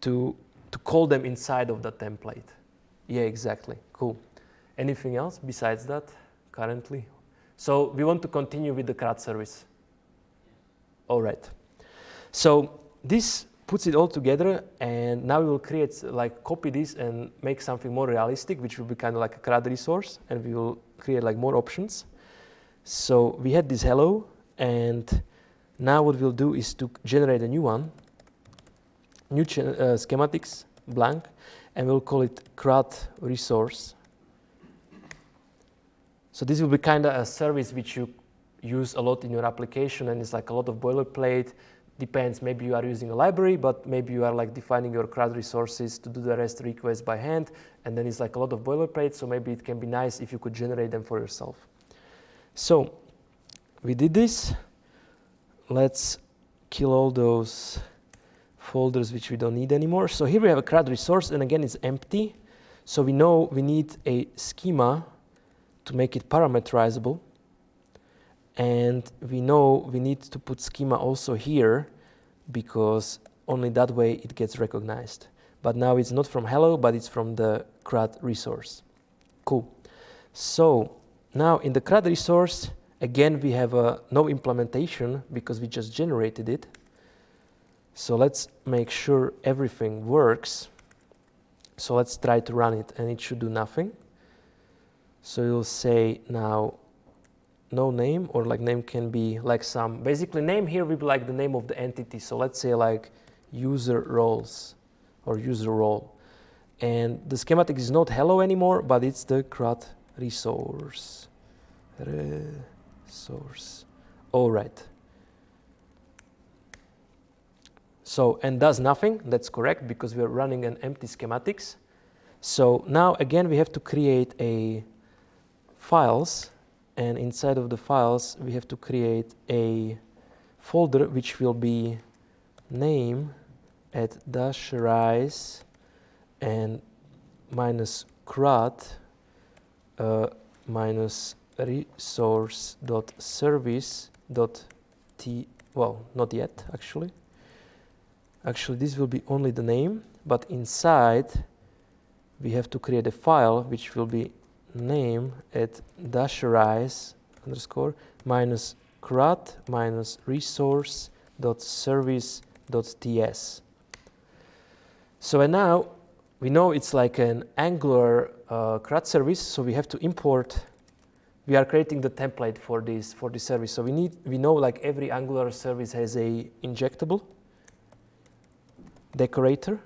[SPEAKER 1] to call them inside of the template. Yeah, exactly. Cool. Anything else besides that currently? So we want to continue with the CRUD service. All right. So this puts it all together, and now we will create, like, copy this and make something more realistic, which will be kind of like a CRUD resource, and we will create like more options. So we had this hello, and now what we'll do is to generate a new one, new schematics, blank, and we'll call it CRUD resource. So this will be kind of a service which you use a lot in your application, and it's like a lot of boilerplate. Depends, maybe you are using a library, but maybe you are like defining your CRUD resources to do the REST request by hand, and then it's like a lot of boilerplate, so maybe it can be nice if you could generate them for yourself. So we did this. Let's kill all those folders which we don't need anymore. So here we have a CRUD resource, and again it's empty. So we know we need a schema to make it parameterizable. And we know we need to put schema also here, because only that way it gets recognized. But now it's not from hello, but it's from the CRUD resource. Cool. So now in the CRUD resource, again, we have no implementation because we just generated it. So let's make sure everything works. So let's try to run it, and it should do nothing. So you'll say now no name, or like name can be like some, basically name here will be like the name of the entity. So let's say like user roles or user role. And the schematic is not hello anymore, but it's the CRUD resource. All right. So, and does nothing, that's correct, because we're running an empty schematics. So now again, we have to create a files, and inside of the files, we have to create a folder which will be name at -rise and -crud -resource.service.t, well, not yet actually. Actually, this will be only the name, but inside we have to create a file which will be name at -rise _ -crud -resource.service.ts. So, and now we know it's like an Angular CRUD service, so we have to import. We are creating the template for this service. So we know like every Angular service has a injectable decorator,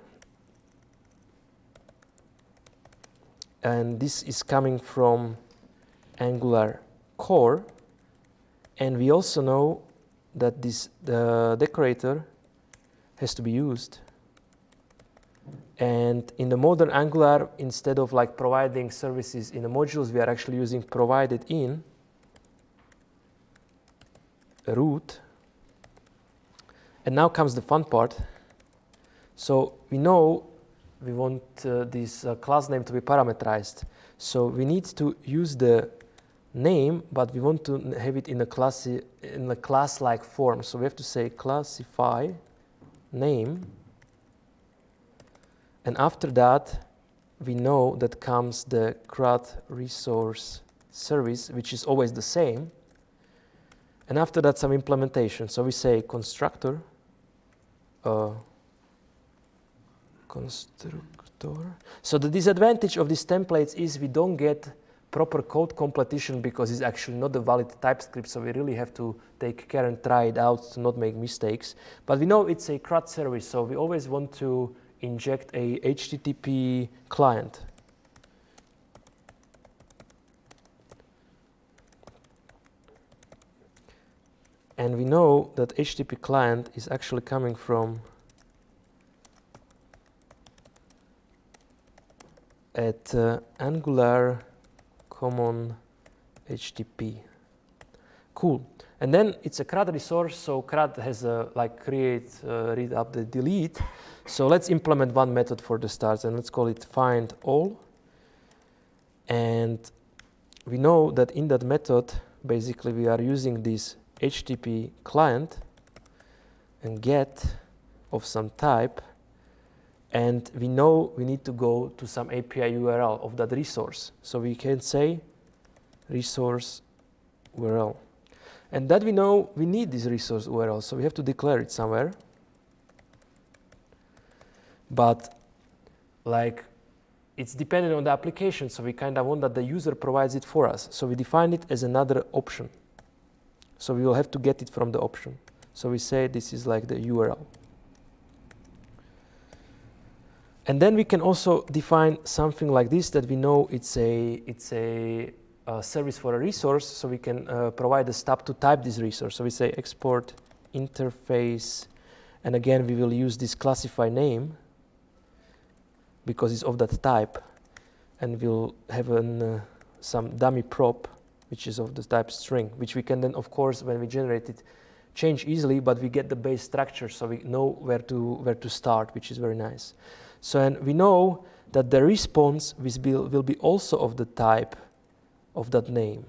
[SPEAKER 1] and this is coming from Angular core. And we also know that the decorator has to be used. And in the modern Angular, instead of like providing services in the modules, we are actually using provided in root. And now comes the fun part. So we know we want this class name to be parameterized. So we need to use the name, but we want to have it in a class-like form. So we have to say classify name. And after that, we know that comes the CRUD resource service, which is always the same. And after that, some implementation. So we say constructor. So the disadvantage of these templates is we don't get proper code completion because it's actually not a valid TypeScript, so we really have to take care and try it out to not make mistakes. But we know it's a CRUD service, so we always want to inject a HTTP client. And we know that HTTP client is actually coming from at Angular common HTTP. Cool. And then it's a CRUD resource, so CRUD has a like create, read, update, delete. So let's implement one method for the start, and let's call it find all. And we know that in that method, basically we are using this HTTP client and get of some type, and we know we need to go to some API URL of that resource. So we can say resource URL. And that we know we need this resource URL, so we have to declare it somewhere. But like it's dependent on the application, so we kind of want that the user provides it for us. So we define it as another option. So we will have to get it from the option. So we say this is like the URL. And then we can also define something like this that we know it's a service for a resource, so we can provide a stub to type this resource. So we say export interface, and again we will use this classify name because it's of that type, and we'll have some dummy prop which is of the type string, which we can then, of course, when we generate it, change easily, but we get the base structure, so we know where to start, which is very nice. So, and we know that the response will be also of the type of that name.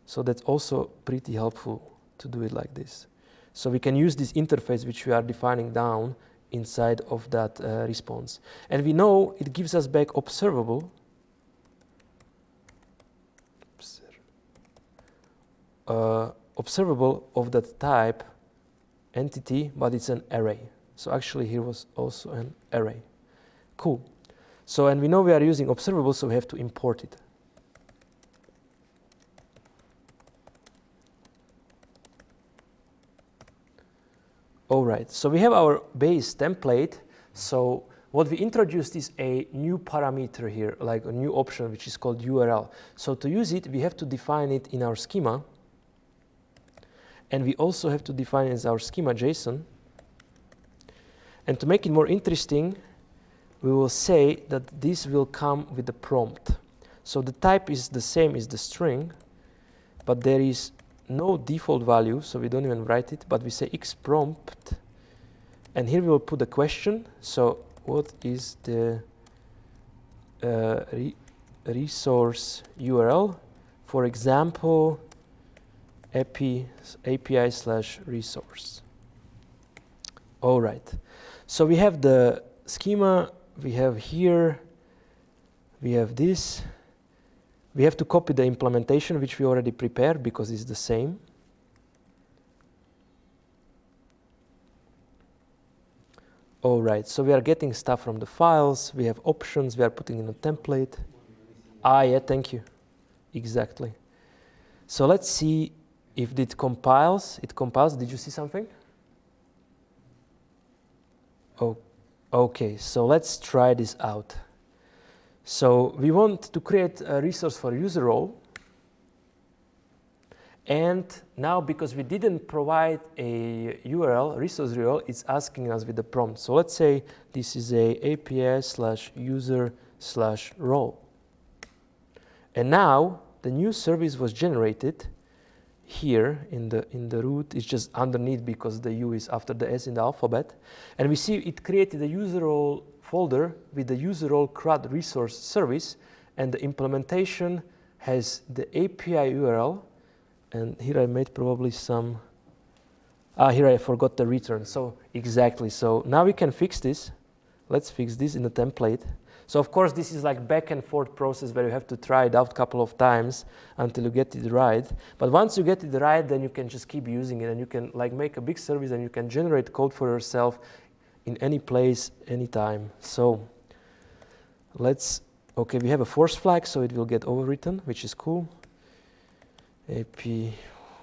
[SPEAKER 1] So that's also pretty helpful to do it like this. So we can use this interface which we are defining down inside of that response. And we know it gives us back observable. Observable of that type entity, but it's an array. So actually here was also an array. Cool. So, and we know we are using observable, so we have to import it. All right, so we have our base template. So what we introduced is a new parameter here, like a new option, which is called URL. So to use it, we have to define it in our schema. And we also have to define it as our schema JSON. And to make it more interesting, we will say that this will come with the prompt. So the type is the same as the string, but there is no default value, so we don't even write it, but we say xprompt, and here we will put a question. So what is the resource URL? For example, API/resource. All right. So we have the schema, we have here, we have this. We have to copy the implementation, which we already prepared because it's the same. All right, so we are getting stuff from the files. We have options. We are putting in a template. Ah, yeah, thank you. Exactly. So let's see if it compiles. It compiles. Did you see something? Oh, okay, so let's try this out. So we want to create a resource for user role. And now, because we didn't provide a URL, resource URL, it's asking us with the prompt. So let's say this is a API/user/role. And now the new service was generated here in the root. It's just underneath because the U is after the S in the alphabet. And we see it created a user role folder with the user role CRUD resource service, and the implementation has the API URL. And here I made probably some, here I forgot the return. So exactly, so now we can fix this. Let's fix this in the template. So of course this is like back and forth process where you have to try it out a couple of times until you get it right. But once you get it right, then you can just keep using it, and you can like make a big service, and you can generate code for yourself in any place, anytime. So let's, okay, we have a force flag, so it will get overwritten, which is cool. AP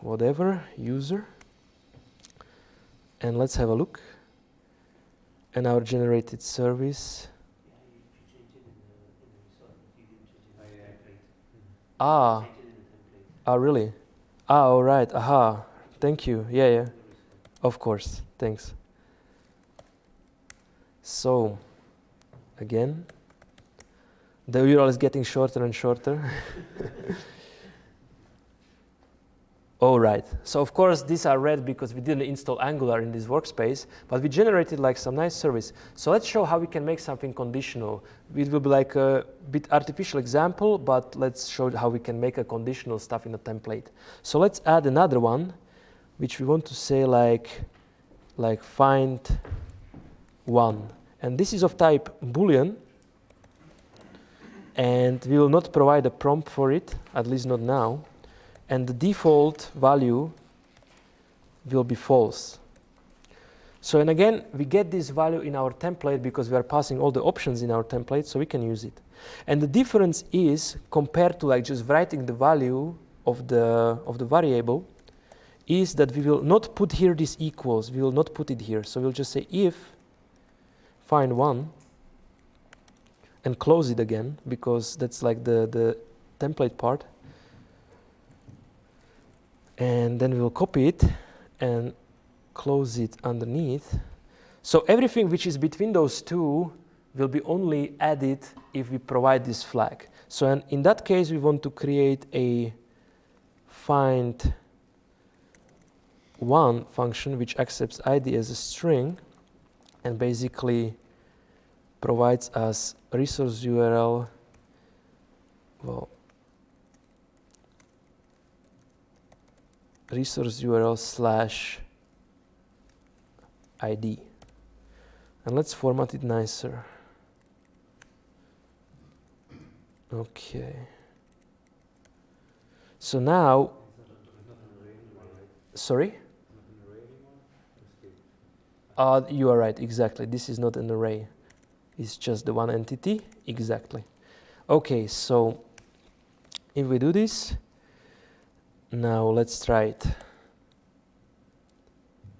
[SPEAKER 1] whatever, user. And let's have a look. And our generated service. Really? All right, aha, thank you, yeah, of course, thanks. So, again, the URL is getting shorter and shorter. All right, so of course these are red because we didn't install Angular in this workspace, but we generated like some nice service. So let's show how we can make something conditional. It will be like a bit artificial example, but let's show how we can make a conditional stuff in a template. So let's add another one, which we want to say like find one. And this is of type Boolean, and we will not provide a prompt for it, at least not now. And the default value will be false. So, and again, we get this value in our template because we are passing all the options in our template, so we can use it. And the difference is, compared to like just writing the value of the variable, is that we will not put here this equals, we will not put it here. So we'll just say if find one and close it again, because that's like the template part. And then we will copy it and close it underneath. So everything which is between those two will be only added if we provide this flag. So in that case, we want to create a find one function which accepts ID as a string and basically provides us resource URL, resource URL /ID. And let's format it nicer. Okay. So now, sorry? You are right, exactly. This is not an array. It's just the one entity, exactly. Okay, so if we do this, now let's try it.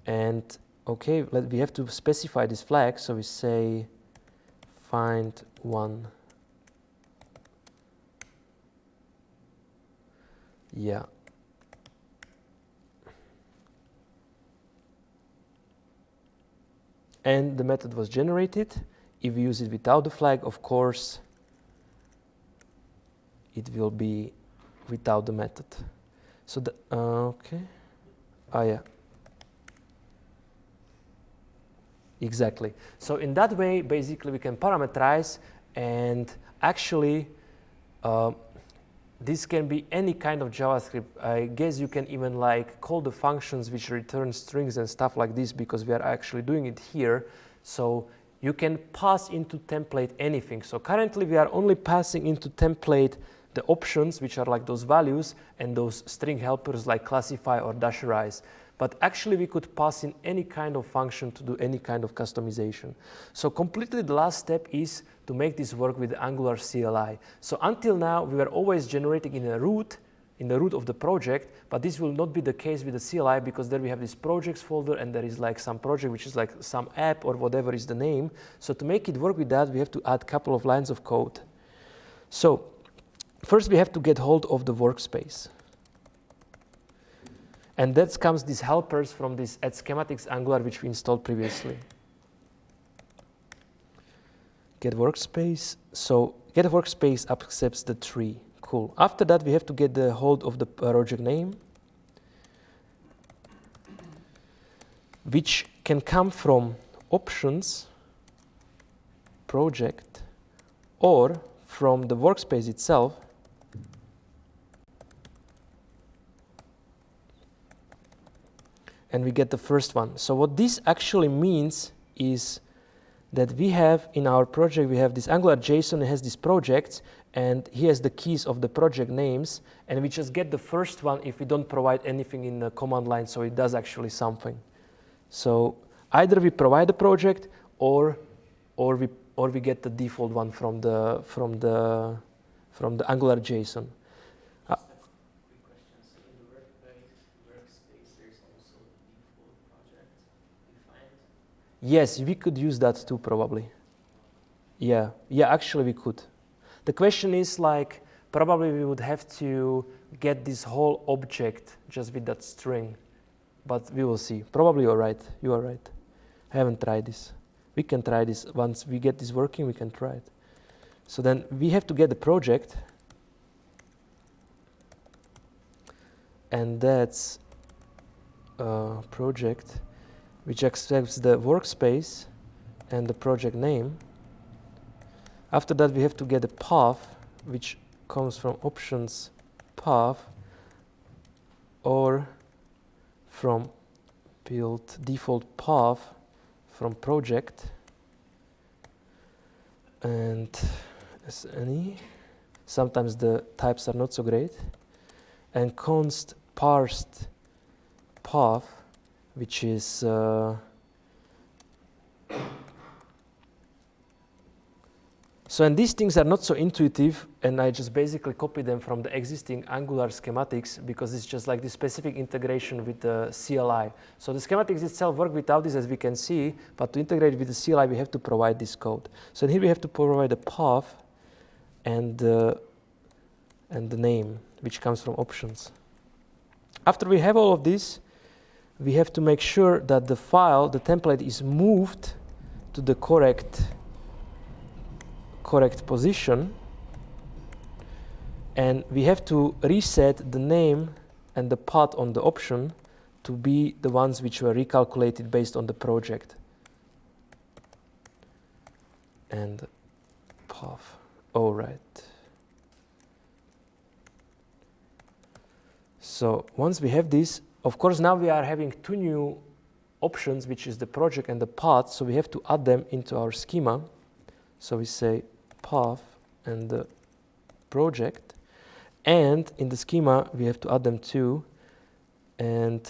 [SPEAKER 1] And okay, we have to specify this flag, so we say find one. Yeah. And the method was generated. If we use it without the flag, of course, it will be without the method. So the, okay. Yeah. Exactly. So in that way, basically, we can parameterize, and actually, this can be any kind of JavaScript. I guess you can even like call the functions which return strings and stuff like this, because we are actually doing it here. So you can pass into template anything. So currently we are only passing into template the options, which are like those values, and those string helpers like classify or dasherize. But actually we could pass in any kind of function to do any kind of customization. So completely the last step is to make this work with the Angular CLI. So until now we were always generating in the root of the project, but this will not be the case with the CLI, because there we have this projects folder and there is like some project which is like some app or whatever is the name. So to make it work with that, we have to add a couple of lines of code. So first we have to get hold of the workspace. And that comes these helpers from this add schematics Angular, which we installed previously. Get workspace. So get workspace accepts the tree. Cool. After that, we have to get the hold of the project name, which can come from options, project, or from the workspace itself. And we get the first one. So what this actually means is that we have in our project, we have this Angular JSON, it has these projects, and he has the keys of the project names, and we just get the first one if we don't provide anything in the command line, so it does actually something. So either we provide the project or we get the default one from the Angular JSON. Yes, we could use that too, probably. Yeah, actually we could. The question is like, probably we would have to get this whole object just with that string, but we will see. Probably you're right, you are right. I haven't tried this. We can try this. Once we get this working, we can try it. So then we have to get the project, and that's a project which accepts the workspace and the project name. After that, we have to get a path, which comes from options path, or from build default path from project, and as any. Sometimes the types are not so great. And const parsed path, which is so, and these things are not so intuitive, and I just basically copy them from the existing Angular schematics because it's just like the specific integration with the CLI. So the schematics itself work without this, as we can see, but to integrate with the CLI, we have to provide this code. So here we have to provide a path and the name, which comes from options. After we have all of this, we have to make sure that the file, the template, is moved to the correct position, and we have to reset the name and the path on the option to be the ones which were recalculated based on the project. And path, all right. So once we have this, of course, now we are having two new options, which is the project and the path, so we have to add them into our schema. So we say path and the project, and in the schema we have to add them too, and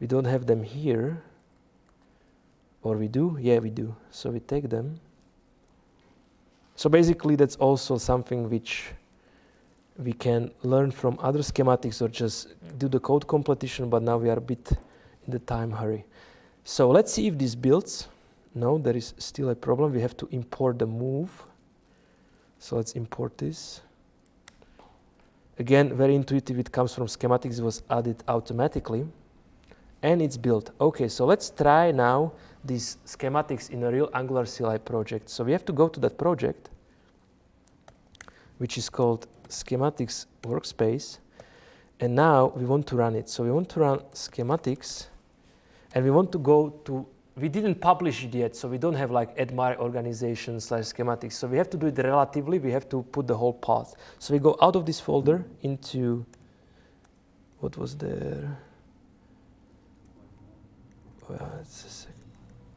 [SPEAKER 1] we don't have them here, or we do? Yeah, we do. So we take them. So basically that's also something which we can learn from other schematics or just do the code completion, but now we are a bit in the time hurry. So let's see if this builds. No, there is still a problem. We have to import the move. So let's import this. Again, very intuitive. It comes from schematics. It was added automatically. And it's built. Okay, so let's try now these schematics in a real Angular CLI project. So we have to go to that project, which is called Schematics Workspace. And now we want to run it. So we want to run schematics, and we want to go to, we didn't publish it yet, so we don't have like add my organization / schematics. So we have to do it relatively. We have to put the whole path. So we go out of this folder into, what was there?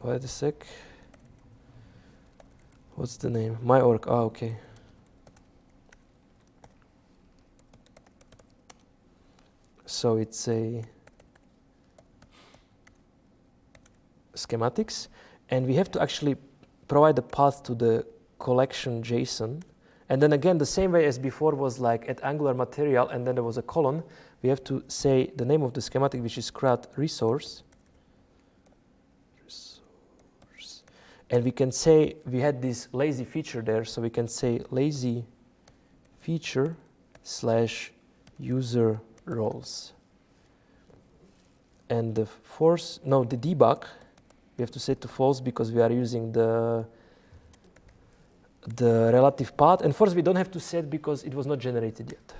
[SPEAKER 1] Wait a sec. What's the name? My org. Ah, okay. So it's a schematics, and we have to actually provide the path to the collection JSON. And then again, the same way as before was like at Angular material, and then there was a colon. We have to say the name of the schematic, which is CRUD resource. And we can say, we had this lazy feature there, so we can say lazy feature / user roles. and the force, no, the debug, we have to set to false because we are using the relative path. And force we don't have to set because it was not generated yet.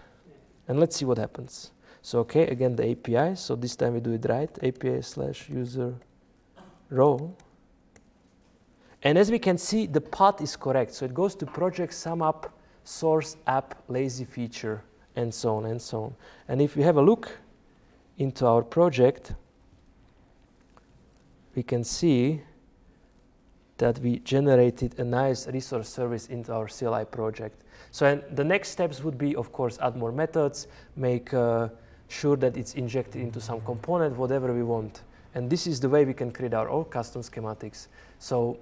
[SPEAKER 1] And let's see what happens. So okay, again the API. So this time we do it right. API/user row. And as we can see, the path is correct. So it goes to project, sum up, source, app, lazy feature, and so on and so on. And if we have a look into our project, we can see that we generated a nice resource service into our CLI project. So and the next steps would be, of course, add more methods, make sure that it's injected into some component, whatever we want. And this is the way we can create our own custom schematics. So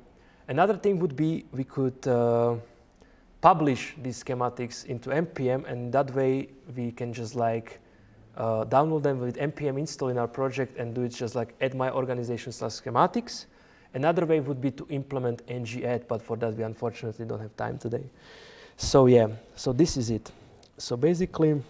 [SPEAKER 1] another thing would be we could publish these schematics into NPM, and that way we can just like download them with NPM install in our project and do it just like add my organization/schematics. Another way would be to implement ng-add, but for that we unfortunately don't have time today. So yeah, so this is it. So basically,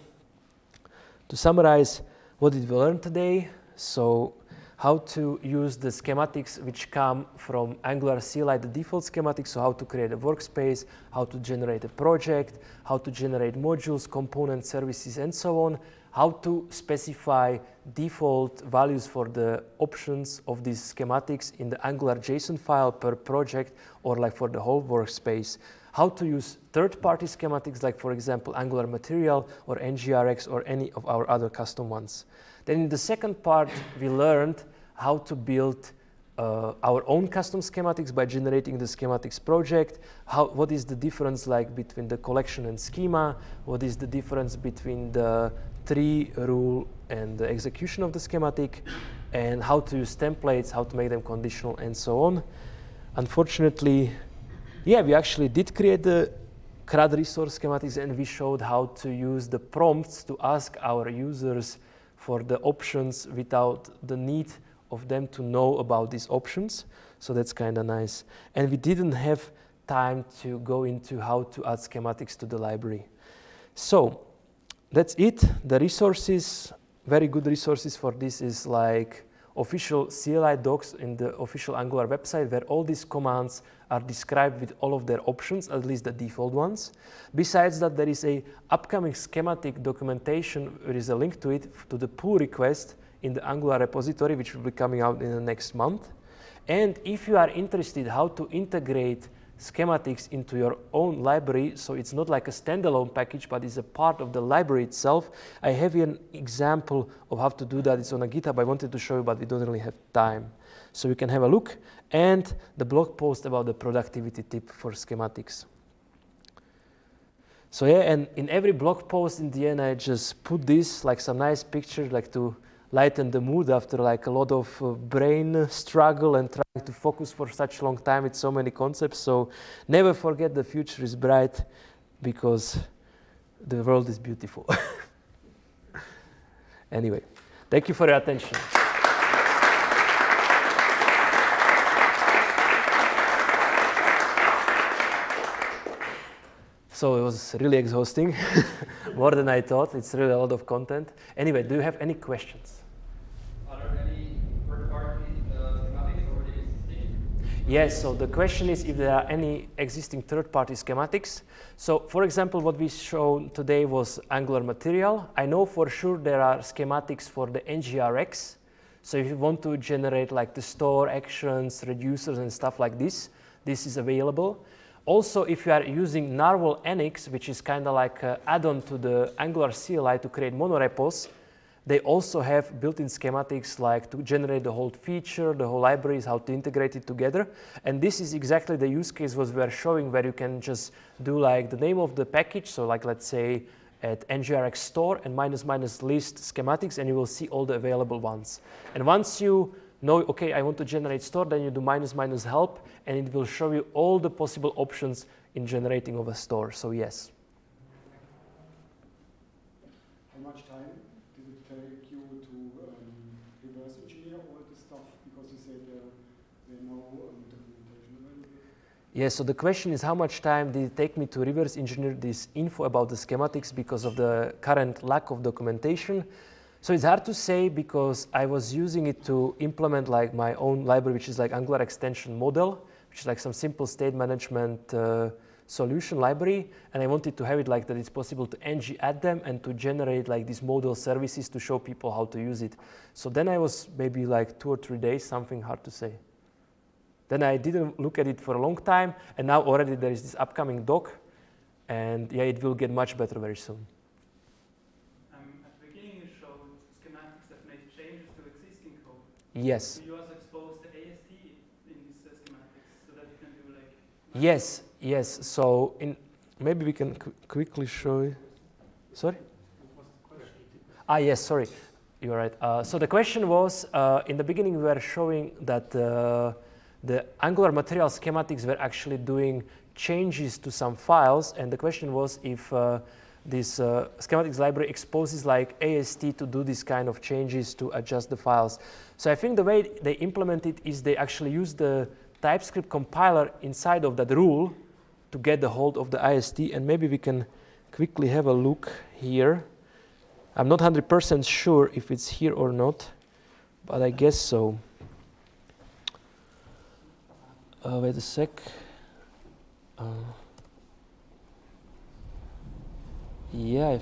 [SPEAKER 1] to summarize, what did we learn today? So how to use the schematics which come from Angular CLI, the default schematics, so how to create a workspace, how to generate a project, how to generate modules, components, services, and so on, how to specify default values for the options of these schematics in the Angular JSON file per project or like for the whole workspace, how to use third-party schematics like, for example, Angular Material or NGRX or any of our other custom ones. Then in the second part, we learned how to build our own custom schematics by generating the schematics project. What is the difference like between the collection and schema? What is the difference between the tree rule and the execution of the schematic? And how to use templates, how to make them conditional, and so on. Unfortunately, yeah, we actually did create the CRUD resource schematics, and we showed how to use the prompts to ask our users for the options without the need of them to know about these options. So that's kind of nice. And we didn't have time to go into how to add schematics to the library. So that's it. The resources, very good resources for this is like official CLI docs in the official Angular website where all these commands are described with all of their options, at least the default ones. Besides that, there is a upcoming schematic documentation. There is a link to it, to the pull request in the Angular repository, which will be coming out in the next month. And if you are interested how to integrate schematics into your own library, so it's not like a standalone package, but it's a part of the library itself, I have here an example of how to do that. It's on a GitHub. I wanted to show you, but we don't really have time. So you can have a look, and the blog post about the productivity tip for schematics. So yeah, and in every blog post in the end, I just put this, like some nice pictures, like to lighten the mood after like a lot of brain struggle and trying to focus for such a long time with so many concepts. So never forget the future is bright because the world is beautiful. Anyway, thank you for your attention. So it was really exhausting, more than I thought. It's really a lot of content. Anyway, do you have any questions?
[SPEAKER 3] Are there any third-party schematics already existing?
[SPEAKER 1] Yes, so the question is if there are any existing third-party schematics. So for example, what we showed today was Angular Material. I know for sure there are schematics for the NGRX. So if you want to generate like the store actions, reducers and stuff like this, this is available. Also, if you are using Narwhal NX, which is kind of like an add-on to the Angular CLI to create monorepos, they also have built-in schematics like to generate the whole feature, the whole libraries, how to integrate it together. And this is exactly the use case was we are showing where you can just do like the name of the package. So like let's say at NGRX store and -- list schematics, and you will see all the available ones. And once you know, okay, I want to generate store, then you do -- help, and it will show you all the possible options in generating of a store. So yes.
[SPEAKER 4] How much time did it take you to reverse engineer all this stuff? Because you said there are no documentation available.
[SPEAKER 1] Yeah, so the question is how much time did it take me to reverse engineer this info about the schematics because of the current lack of documentation? So it's hard to say because I was using it to implement like my own library, which is like Angular extension model, which is like some simple state management solution library. And I wanted to have it like that it's possible to ng add them and to generate like these model services to show people how to use it. So then I was maybe like 2 or 3 days, something hard to say. Then I didn't look at it for a long time. And now already there is this upcoming doc. And yeah, it will get much better very soon.
[SPEAKER 5] At the beginning you showed schematics that make changes to existing code.
[SPEAKER 1] Yes.
[SPEAKER 5] You also exposed the AST in these schematics so that you can do like...
[SPEAKER 1] Yes, yes. So maybe we can quickly show it. Sorry? Yes, sorry. You're right. So the question was, in the beginning we were showing that the Angular material schematics were actually doing changes to some files, and the question was if this schematics library exposes like AST to do this kind of changes to adjust the files. So I think the way they implement it is they actually use the TypeScript compiler inside of that rule to get the hold of the IST, and maybe we can quickly have a look here. I'm not 100% sure if it's here or not, but I guess so. Wait a sec. Yeah.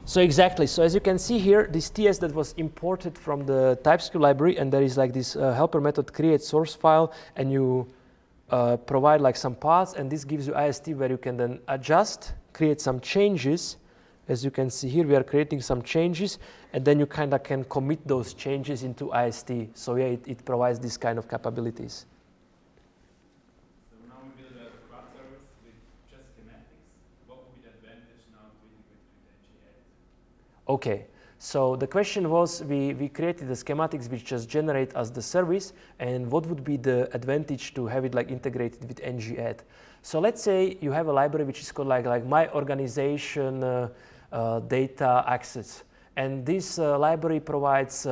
[SPEAKER 1] So exactly. So as you can see here, this TS that was imported from the TypeScript library, and there is like this helper method create source file, and you provide like some paths, and this gives you IST where you can then adjust, create some changes. As you can see here, we are creating some changes, and then you kind of can commit those changes into IST. So yeah, it provides this kind of capabilities.
[SPEAKER 2] So now we build a CRUD service with just schematics. What would be the advantage now to integrate with ng-add?
[SPEAKER 1] Okay, so the question was, we created the schematics which just generate as the service, and what would be the advantage to have it like integrated with ng-add? So let's say you have a library which is called like my organization data access, and this library provides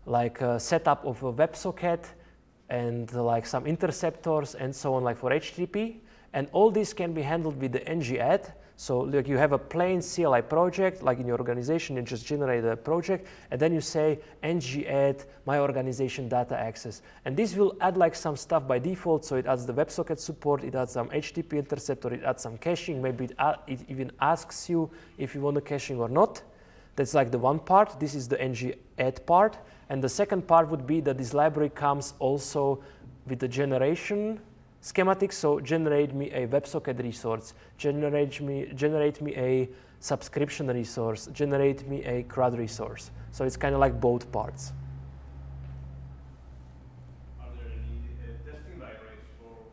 [SPEAKER 1] like a setup of a WebSocket and like some interceptors and so on, like for HTTP, and all this can be handled with the ng-add. So like you have a plain CLI project, like in your organization, you just generate a project, and then you say ng-add my organization data access. And this will add like some stuff by default, so it adds the WebSocket support, it adds some HTTP interceptor, it adds some caching, maybe it even asks you if you want the caching or not. That's like the one part. This is the ng-add part. And the second part would be that this library comes also with the generation schematics, so generate me a WebSocket resource, generate me a subscription resource, generate me a CRUD resource. So it's kind of like both parts.
[SPEAKER 2] Are there any testing libraries for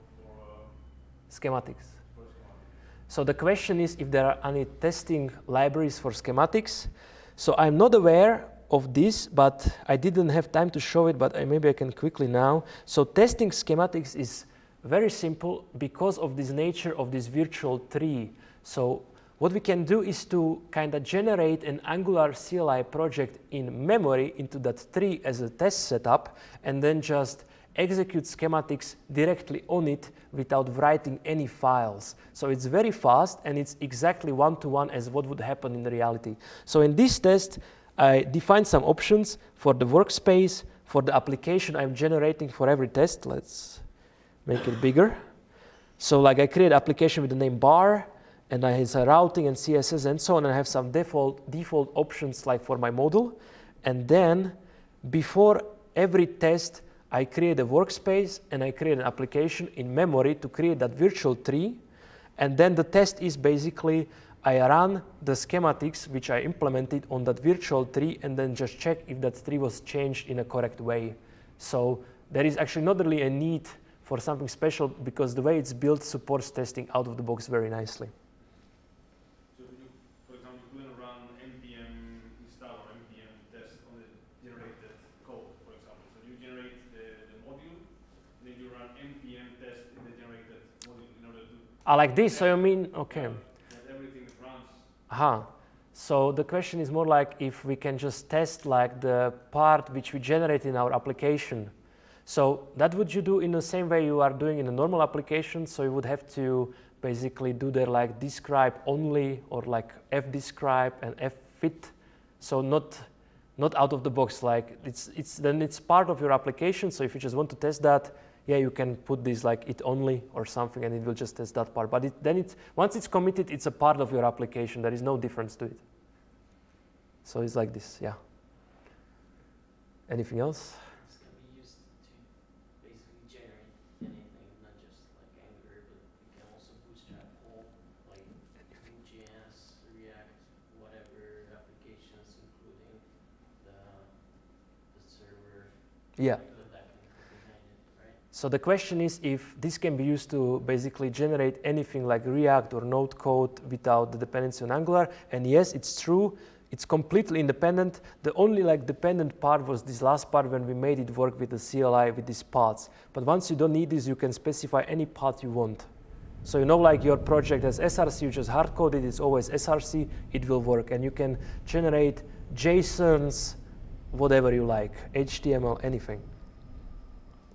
[SPEAKER 1] Schematics.
[SPEAKER 2] for schematics?
[SPEAKER 1] So the question is if there are any testing libraries for schematics. So I'm not aware of this, but I didn't have time to show it, but maybe I can quickly now. So testing schematics is very simple because of this nature of this virtual tree. So what we can do is to kind of generate an Angular CLI project in memory into that tree as a test setup, and then just execute schematics directly on it without writing any files. So it's very fast, and it's exactly one-to-one as what would happen in reality. So in this test, I defined some options for the workspace, for the application I'm generating for every test. Let's make it bigger. So like I create an application with the name bar, and I have routing and CSS and so on, and I have some default options like for my model. And then before every test, I create a workspace and I create an application in memory to create that virtual tree. And then the test is basically I run the schematics which I implemented on that virtual tree, and then just check if that tree was changed in a correct way. So there is actually not really a need for something special because the way it's built supports testing out of the box very nicely.
[SPEAKER 2] So you, for example, you couldn't run npm install or npm test on the generated code, for example. So you generate the module, and then you run npm test in the generated module in order to...
[SPEAKER 1] Like this, so you mean, okay.
[SPEAKER 2] That everything runs.
[SPEAKER 1] Aha. So the question is more like if we can just test like the part which we generate in our application. So that would you do in the same way you are doing in a normal application. So you would have to basically do there like describe only or like fdescribe and ffit So not out of the box, like then it's part of your application. So if you just want to test that, yeah, you can put this like it only or something, and it will just test that part. But once it's committed, it's a part of your application. There is no difference to it. So it's like this, yeah. Anything else?
[SPEAKER 6] It's going to be used to basically generate anything, not just like Angular, but you can also bootstrap all like Vue.js, React, whatever applications, including the server.
[SPEAKER 1] Yeah.
[SPEAKER 6] The backend behind it, right?
[SPEAKER 1] So the question is if this can be used to basically generate anything like React or Node code without the dependency on Angular. And yes, it's true. It's completely independent. The only like dependent part was this last part when we made it work with the CLI with these paths. But once you don't need this, you can specify any path you want. So you know, like your project has SRC, you just hard code it. It's always SRC. It will work, and you can generate JSONs, whatever you like, HTML, anything.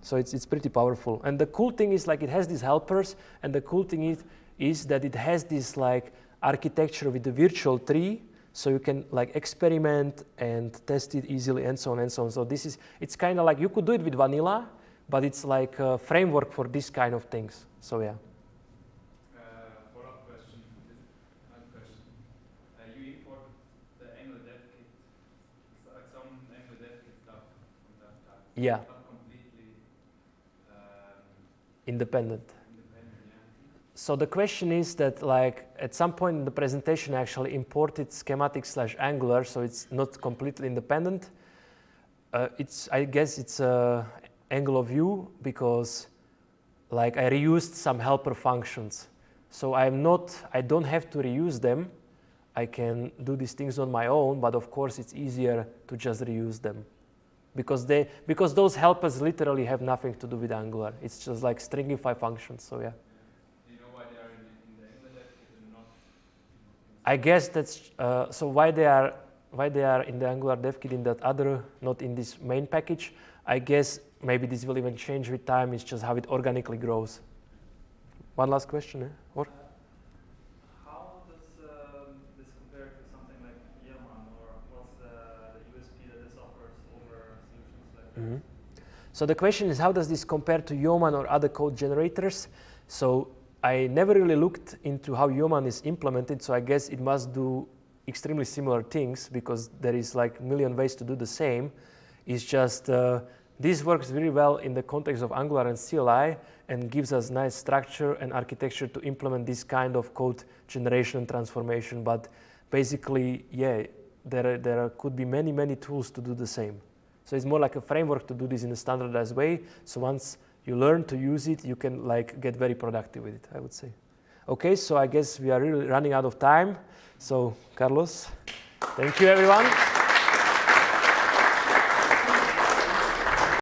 [SPEAKER 1] So it's pretty powerful. And the cool thing is like it has these helpers, and the cool thing is that it has this like architecture with the virtual tree. So you can like experiment and test it easily and so on and so on. So it's kind of like you could do it with vanilla, but it's like a framework for this kind of things. So yeah.
[SPEAKER 3] Follow-up question. You import the Angular dev kit, like some Angular dev kit stuff from that time.
[SPEAKER 1] Yeah.
[SPEAKER 3] Not completely
[SPEAKER 1] Independent.
[SPEAKER 3] independent, yeah.
[SPEAKER 1] So the question is that like at some point in the presentation I actually imported Schematics/Angular, so it's not completely independent. I guess it's Angular Vue because like I reused some helper functions. So I don't have to reuse them. I can do these things on my own, but of course it's easier to just reuse them. Because those helpers literally have nothing to do with Angular. It's just like stringify functions, so yeah.
[SPEAKER 3] Do you know why they are in the Angular dev kit and not?
[SPEAKER 1] I guess that's so why they are in the Angular dev kit in that other, not in this main package. I guess maybe this will even change with time. It's just how it organically grows. One last question, eh? Or?
[SPEAKER 5] How does this compare to something like Yeoman, or what's the USP that this offers over solutions like that?
[SPEAKER 1] So the question is, how does this compare to Yeoman or other code generators? So I never really looked into how Yeoman is implemented, so I guess it must do extremely similar things because there is like a million ways to do the same. It's just this works really well in the context of Angular and CLI and gives us nice structure and architecture to implement this kind of code generation and transformation. But basically, yeah, there could be many tools to do the same. So it's more like a framework to do this in a standardized way. So once you learn to use it, you can like get very productive with it, I would say. Okay, so I guess we are really running out of time. So Carlos, thank you everyone.